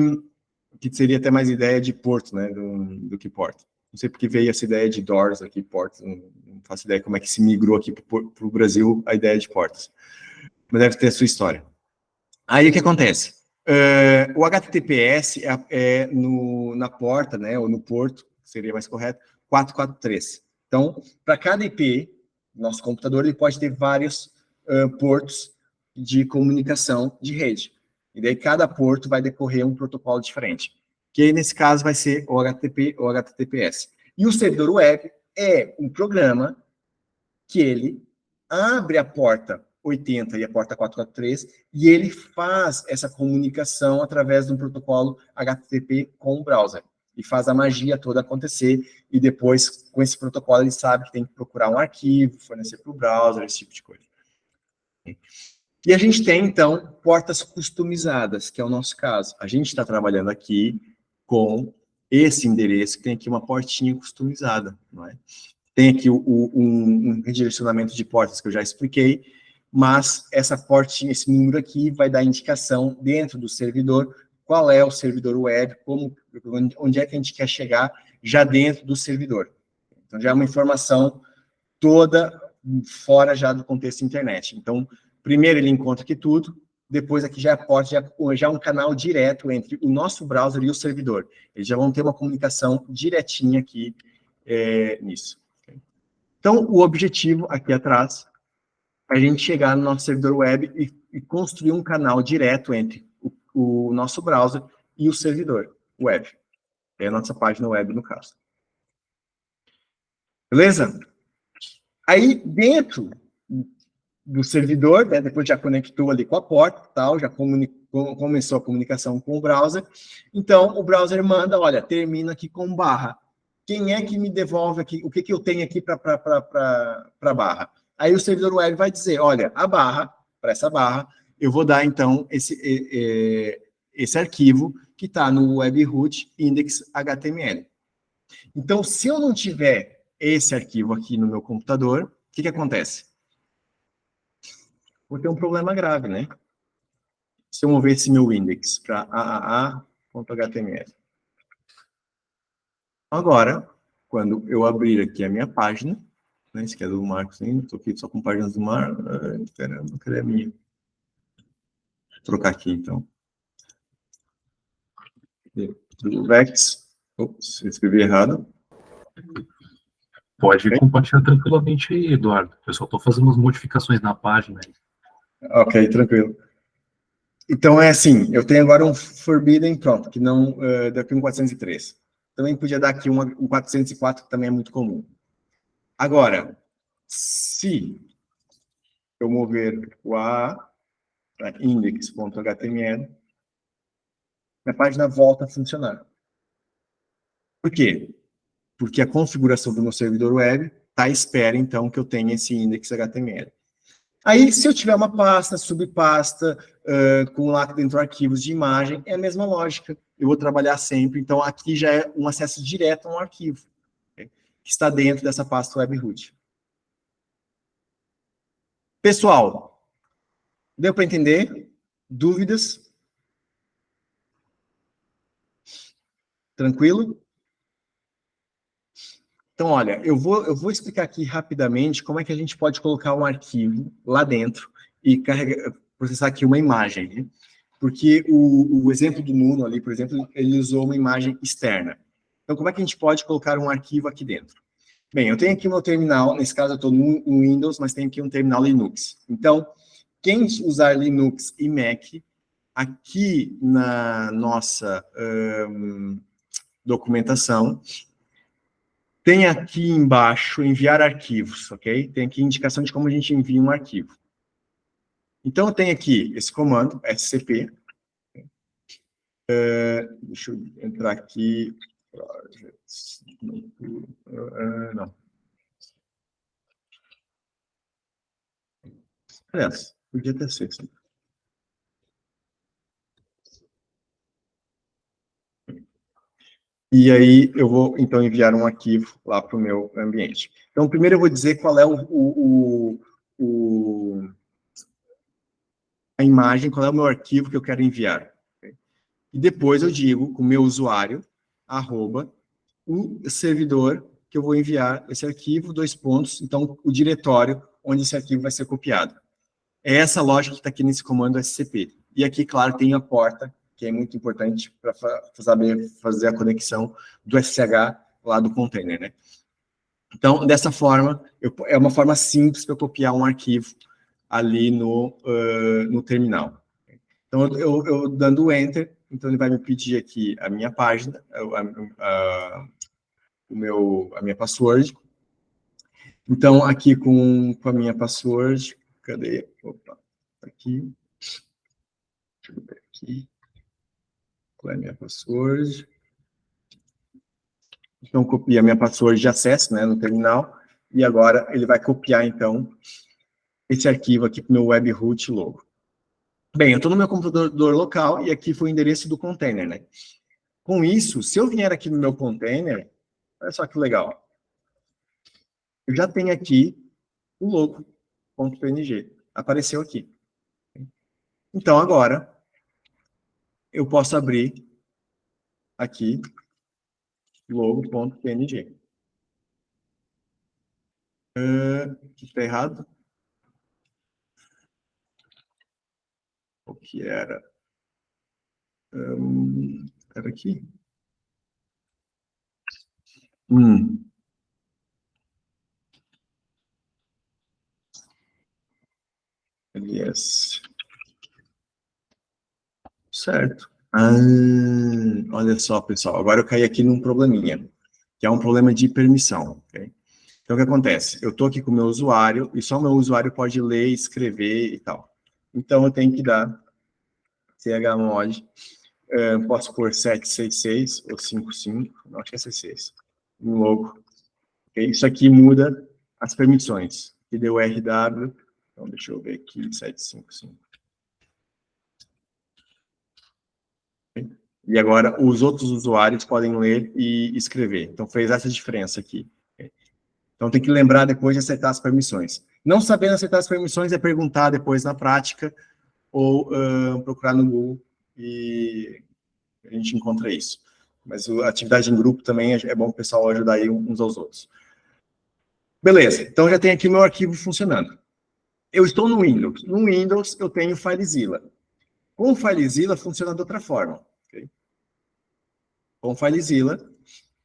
que seria até mais ideia de porto, né, do que porta. Não sei porque veio essa ideia de doors aqui, portas, não faço ideia como é que se migrou aqui para o Brasil a ideia de portas. Mas deve ter a sua história. Aí o que acontece? O HTTPS na porta, né, ou no porto, seria mais correto, 443. Então, para cada IP, nosso computador ele pode ter vários portos de comunicação de rede. E daí cada porto vai decorrer um protocolo diferente. Que aí, nesse caso, vai ser o HTTP ou HTTPS. E o servidor web é um programa que ele abre a porta 80 e a porta 443, e ele faz essa comunicação através de um protocolo HTTP com o browser. E faz a magia toda acontecer, e depois, com esse protocolo, ele sabe que tem que procurar um arquivo, fornecer para o browser, esse tipo de coisa. E a gente tem, então, portas customizadas, que é o nosso caso. A gente está trabalhando aqui com esse endereço, que tem aqui uma portinha customizada, não é? Tem aqui um redirecionamento de portas que eu já expliquei, mas essa portinha, esse número aqui, vai dar indicação dentro do servidor, qual é o servidor web, onde é que a gente quer chegar já dentro do servidor. Então, já é uma informação toda fora já do contexto internet. Então, primeiro ele encontra aqui tudo, depois aqui já é a porta, já é um canal direto entre o nosso browser e o servidor. Eles já vão ter uma comunicação direitinha aqui nisso. Então, o objetivo aqui atrás é a gente chegar no nosso servidor web e construir um canal direto entre o nosso browser e o servidor web. É a nossa página web, no caso. Beleza? Aí, dentro do servidor, né, depois já conectou ali com a porta, tal, já começou a comunicação com o browser. Então, o browser manda, olha, termina aqui com barra. Quem é que me devolve aqui? O que eu tenho aqui para barra? Aí o servidor web vai dizer, olha, a barra, para essa barra, eu vou dar, então, esse arquivo que está no webroot index.html. Então, se eu não tiver esse arquivo aqui no meu computador, o que acontece? Vou ter um problema grave, né? Se eu mover esse meu index para aaa.html. Agora, quando eu abrir aqui a minha página, né, esse aqui é do Marcos ainda, estou aqui só com páginas do Marcos, caramba, cadê a minha? Vou trocar aqui, então. Do Vex, ops, escrevi errado. Pode compartilhar tranquilamente aí, Eduardo. Eu só estou fazendo umas modificações na página. Ok, tranquilo. Então, é assim, eu tenho agora um Forbidden, pronto, que não, daqui um 403. Também podia dar aqui um 404, que também é muito comum. Agora, se eu mover o AA para index.html, minha página volta a funcionar. Por quê? Porque a configuração do meu servidor web está à espera, então, que eu tenha esse index.html. Aí, se eu tiver uma pasta, subpasta, com lá dentro arquivos de imagem, é a mesma lógica. Eu vou trabalhar sempre, então aqui já é um acesso direto a um arquivo, okay, que está dentro dessa pasta webroot. Pessoal, deu para entender? Dúvidas? Tranquilo? Então, olha, eu vou explicar aqui rapidamente como é que a gente pode colocar um arquivo lá dentro e processar aqui uma imagem, né? Porque o exemplo do Nuno ali, por exemplo, ele usou uma imagem externa. Então, como é que a gente pode colocar um arquivo aqui dentro? Bem, eu tenho aqui o meu terminal, nesse caso eu estou no Windows, mas tenho aqui um terminal Linux. Então, quem usar Linux e Mac, aqui na nossa documentação, tem aqui embaixo enviar arquivos, ok? Tem aqui indicação de como a gente envia um arquivo. Então, eu tenho aqui esse comando, scp. Deixa eu entrar aqui. Não. Aliás, podia ter sido. E aí eu vou, então, enviar um arquivo lá para o meu ambiente. Então, primeiro eu vou dizer qual é a imagem, qual é o meu arquivo que eu quero enviar. Okay? E depois eu digo com o meu usuário, o servidor que eu vou enviar esse arquivo, então o diretório onde esse arquivo vai ser copiado. É essa lógica que está aqui nesse comando scp. E aqui, claro, tem a porta, que é muito importante para saber fazer a conexão do SSH lá do container, né? Então, dessa forma, é uma forma simples para eu copiar um arquivo ali no terminal. Então, eu dando Enter, então ele vai me pedir aqui a minha página, a minha password. Então, aqui com a minha password, cadê? Opa, aqui. Deixa eu ver aqui. Qual é a minha password? Então, copia a minha password de acesso, né, no terminal, e agora ele vai copiar, então, esse arquivo aqui para o meu webroot logo. Bem, eu estou no meu computador local, e aqui foi o endereço do container, né? Com isso, se eu vier aqui no meu container, olha só que legal. Eu já tenho aqui o logo.png. Apareceu aqui. Então, agora, eu posso abrir aqui logo.png. O que está errado? Opa. que era? Era aqui? Yes. Certo. Olha só, pessoal. Agora eu caí aqui num probleminha, que é um problema de permissão. Okay? Então, o que acontece? Eu estou aqui com o meu usuário, e só o meu usuário pode ler, escrever e tal. Então, eu tenho que dar chmod, posso pôr 766 ou 55, não, acho que é 66, no logo. Okay? Isso aqui muda as permissões. Que deu RW, então deixa eu ver aqui, 755. Okay? E agora, os outros usuários podem ler e escrever. Então, fez essa diferença aqui. Okay? Então, tem que lembrar depois de acertar as permissões. Não sabendo acertar as permissões, é perguntar depois na prática, ou procurar no Google, e a gente encontra isso. Mas a atividade em grupo também é bom o pessoal ajudar aí uns aos outros. Beleza, então já tem aqui meu arquivo funcionando. Eu estou no Windows. No Windows, eu tenho FileZilla. Com o FileZilla, funciona de outra forma. Okay? Com o FileZilla,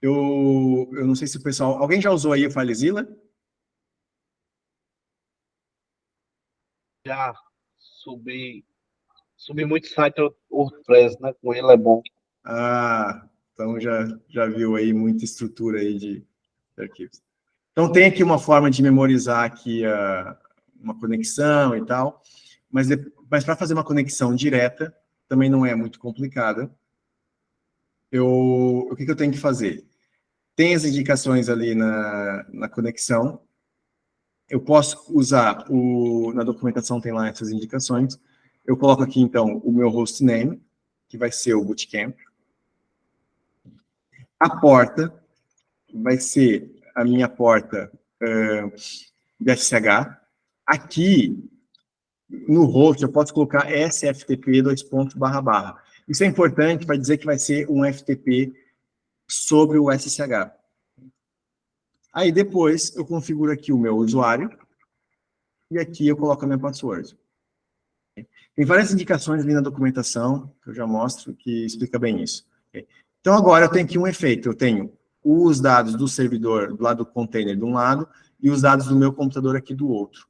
eu não sei se o pessoal... Alguém já usou aí o FileZilla? Já subi muito site WordPress, né? Com ele é bom. Então já viu aí muita estrutura aí de arquivos. Então tem aqui uma forma de memorizar aqui uma conexão e tal, mas para fazer uma conexão direta também não é muito complicada. O que eu tenho que fazer? Tem as indicações ali na conexão. Eu posso usar na documentação tem lá essas indicações. Eu coloco aqui então o meu hostname, que vai ser o Bootcamp. A porta vai ser a minha porta de SSH. Aqui, no host, eu posso colocar sftp : Isso é importante para dizer que vai ser um FTP sobre o SSH. Aí, depois, eu configuro aqui o meu usuário e aqui eu coloco a minha password. Tem várias indicações ali na documentação, que eu já mostro, que explica bem isso. Então, agora eu tenho aqui um efeito. Eu tenho os dados do servidor do lado do container de um lado e os dados do meu computador aqui do outro.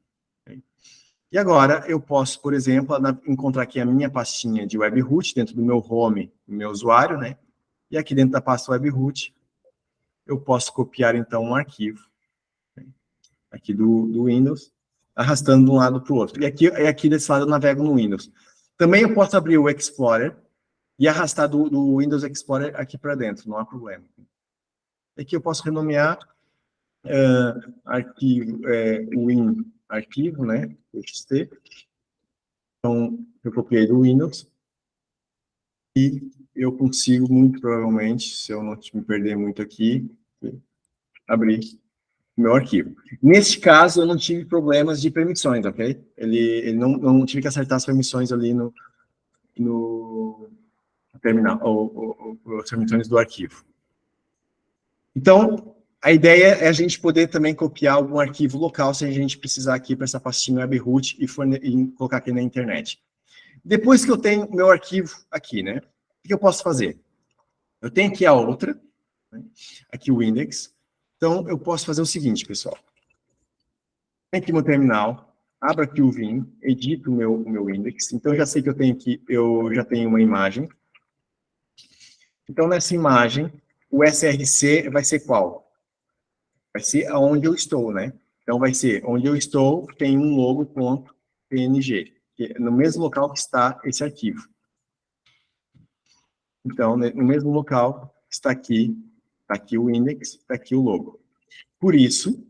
E agora eu posso, por exemplo, encontrar aqui a minha pastinha de webroot dentro do meu home, do meu usuário, né? E aqui dentro da pasta webroot, eu posso copiar, então, um arquivo, né? Aqui do Windows, arrastando de um lado para o outro. E aqui desse lado eu navego no Windows. Também eu posso abrir o Explorer e arrastar do Windows Explorer aqui para dentro, não há problema. Aqui eu posso renomear arquivo, win arquivo, né, txt. Então, eu copiei do Windows e eu consigo, muito provavelmente, se eu não me perder muito aqui, abrir o meu arquivo. Neste caso, eu não tive problemas de permissões, ok? Ele não tive que acertar as permissões ali no terminal, ou as permissões do arquivo. Então, a ideia é a gente poder também copiar algum arquivo local, se a gente precisar aqui para essa pastinha webroot e colocar aqui na internet. Depois que eu tenho meu arquivo aqui, né? O que eu posso fazer? Eu tenho aqui a outra, né? Aqui o index. Então, eu posso fazer o seguinte, pessoal. Tem aqui meu terminal, abro aqui o Vim, edito o meu index. Então, eu já sei que eu já tenho uma imagem. Então, nessa imagem, o SRC vai ser qual? Vai ser aonde eu estou, né? Então, vai ser onde eu estou, tem um logo.png, que é no mesmo local que está esse arquivo. Então, no mesmo local, está aqui o index, está aqui o logo. Por isso,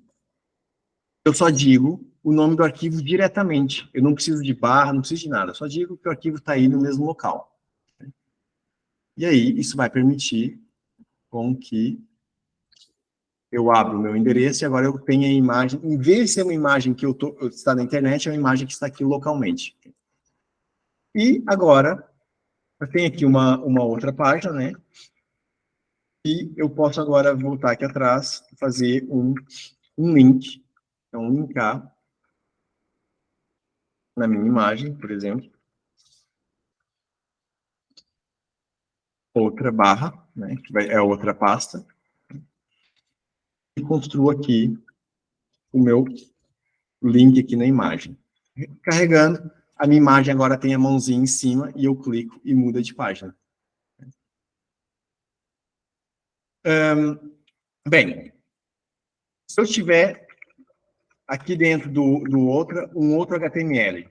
eu só digo o nome do arquivo diretamente. Eu não preciso de barra, não preciso de nada. Eu só digo que o arquivo está aí no mesmo local. E aí, isso vai permitir com que eu abra o meu endereço e agora eu tenho a imagem, em vez de ser uma imagem que está na internet, é uma imagem que está aqui localmente. E agora, eu tenho aqui uma outra página, né? E eu posso agora voltar aqui atrás e fazer um link. Então, linkar na minha imagem, por exemplo. outra barra, né, é outra pasta, e construo aqui o meu link aqui na imagem. Carregando, a minha imagem agora tem a mãozinha em cima e eu clico e muda de página. Bem, se eu tiver aqui dentro um outro HTML,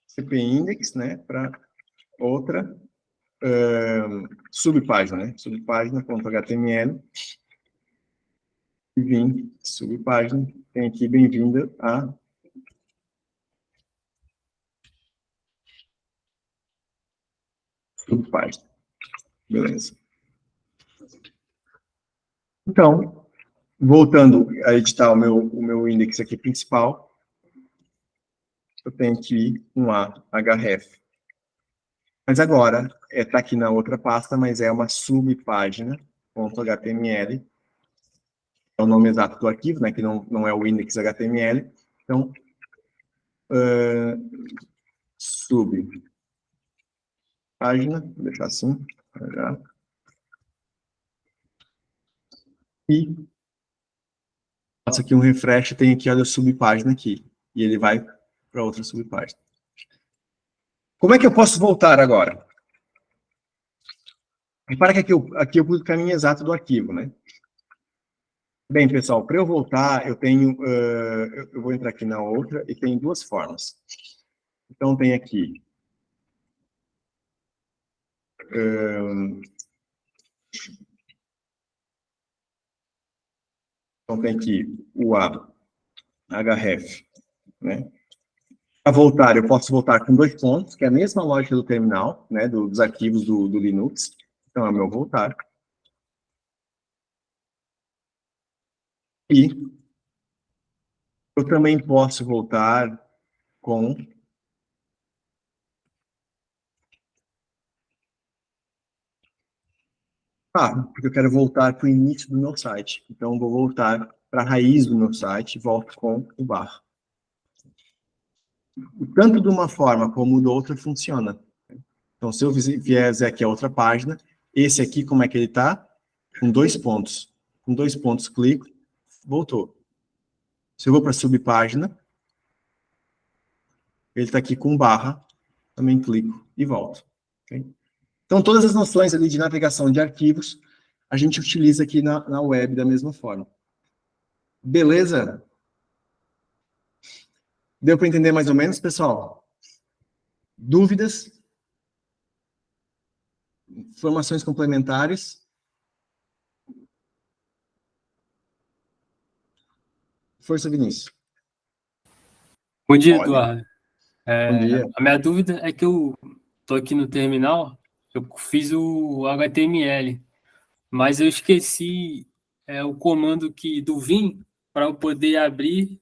CP index, né, para outra subpágina, né, subpágina.html, e vim, subpágina, tem aqui bem-vinda a subpágina. Beleza. Então, voltando a editar o meu index aqui principal, eu tenho aqui um href. Mas agora, está aqui na outra pasta, mas é uma subpágina.html. É o nome exato do arquivo, né, que não é o index.html. Então, subpágina, vou deixar assim. E faço aqui um refresh, tem aqui a subpágina aqui. E ele vai para outra subpágina. Como é que eu posso voltar agora? Repara que aqui eu pus o caminho exato do arquivo, né? Bem, pessoal, para eu voltar, eu vou entrar aqui na outra e tem duas formas. Então, tem aqui o href, né? Para voltar, eu posso voltar com 2 pontos, que é a mesma lógica do terminal, né, dos arquivos do Linux. Então, é o meu voltar. E eu também posso voltar com porque eu quero voltar para o início do meu site. Então, eu vou voltar para a raiz do meu site e volto com o barra. Tanto de uma forma como da outra funciona. Então, se eu vier aqui a outra página, esse aqui, como é que ele está? Com 2 pontos. Com 2 pontos, clico, voltou. Se eu vou para a subpágina, ele está aqui com barra, também clico e volto. Okay? Então, todas as noções ali de navegação de arquivos, a gente utiliza aqui na web da mesma forma. Beleza? Deu para entender mais ou menos, pessoal? Dúvidas? Informações complementares? Força, Vinícius. Bom dia, Olha. Eduardo. Bom dia. A minha dúvida é que eu estou aqui no terminal, eu fiz o HTML, mas eu esqueci o comando do Vim para eu poder abrir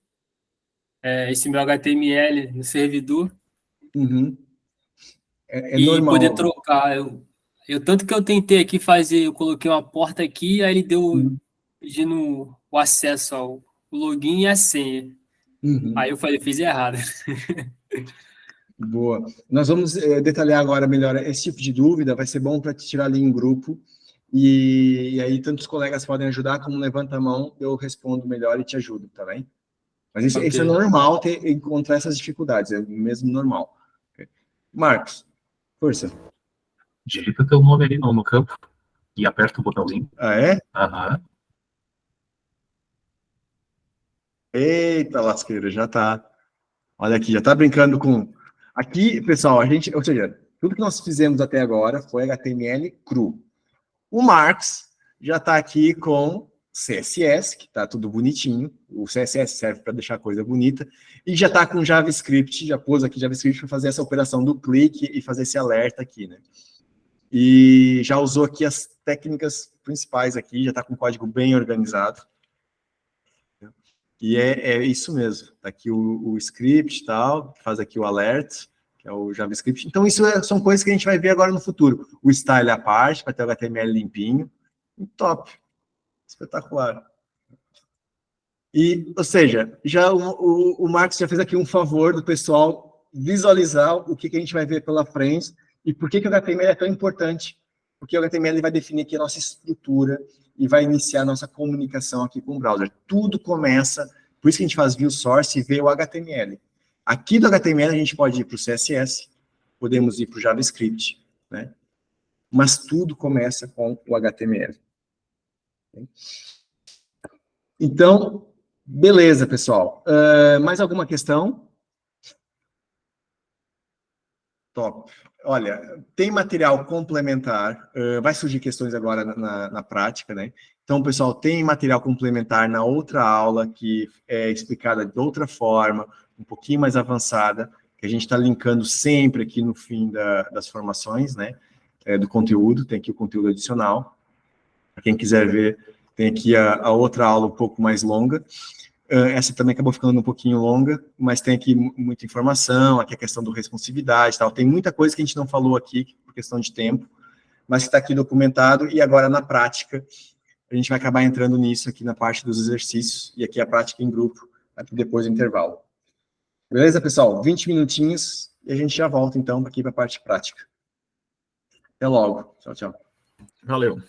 esse meu HTML no servidor Uhum. É e normal. poder trocar. Tanto que eu tentei aqui fazer, eu coloquei uma porta aqui, aí ele deu pedindo o acesso ao login e a senha. Uhum. Aí eu falei, fiz errado. Boa. Nós vamos detalhar agora melhor esse tipo de dúvida, vai ser bom para te tirar ali em grupo, e aí tantos colegas podem ajudar, como levanta a mão, eu respondo melhor e te ajudo, tá bem? Mas isso é normal, encontrar essas dificuldades, é mesmo normal. Marcos, força. Digita teu nome ali no campo e aperta o botãozinho. Ah, é? Aham. Eita, lasqueira, já tá. Olha aqui, já tá brincando com... Aqui, pessoal, ou seja, tudo que nós fizemos até agora foi HTML cru. O Marcos já está aqui com CSS, que está tudo bonitinho. O CSS serve para deixar a coisa bonita. E já está com JavaScript, já pôs aqui JavaScript para fazer essa operação do clique e fazer esse alerta aqui, né? E já usou aqui as técnicas principais aqui, já está com o código bem organizado. E é isso mesmo. Está aqui o script e tal, faz aqui o alert, que é o JavaScript. Então, isso são coisas que a gente vai ver agora no futuro. O style à parte, para ter o HTML limpinho. Top. Espetacular. E, ou seja, já o Marcos já fez aqui um favor do pessoal visualizar o que a gente vai ver pela frente e por que o HTML é tão importante. Porque o HTML vai definir aqui a nossa estrutura e vai iniciar a nossa comunicação aqui com o browser. Tudo começa, por isso que a gente faz view source e vê o HTML. Aqui do HTML a gente pode ir para o CSS, podemos ir para o JavaScript, né? Mas tudo começa com o HTML. Então, beleza, pessoal. Mais alguma questão? Top. Olha, tem material complementar, vai surgir questões agora na prática, né? Então, pessoal, tem material complementar na outra aula que é explicada de outra forma, um pouquinho mais avançada, que a gente está linkando sempre aqui no fim das formações, né? Do conteúdo, tem aqui o conteúdo adicional. Para quem quiser ver, tem aqui a outra aula um pouco mais longa. Essa também acabou ficando um pouquinho longa, mas tem aqui muita informação, aqui a questão do responsividade e tal. Tem muita coisa que a gente não falou aqui, por questão de tempo, mas que está aqui documentado, e agora na prática, a gente vai acabar entrando nisso aqui na parte dos exercícios, e aqui a prática em grupo, aqui depois do intervalo. Beleza, pessoal? 20 minutinhos, e a gente já volta, então, aqui para a parte prática. Até logo. Tchau, tchau. Valeu.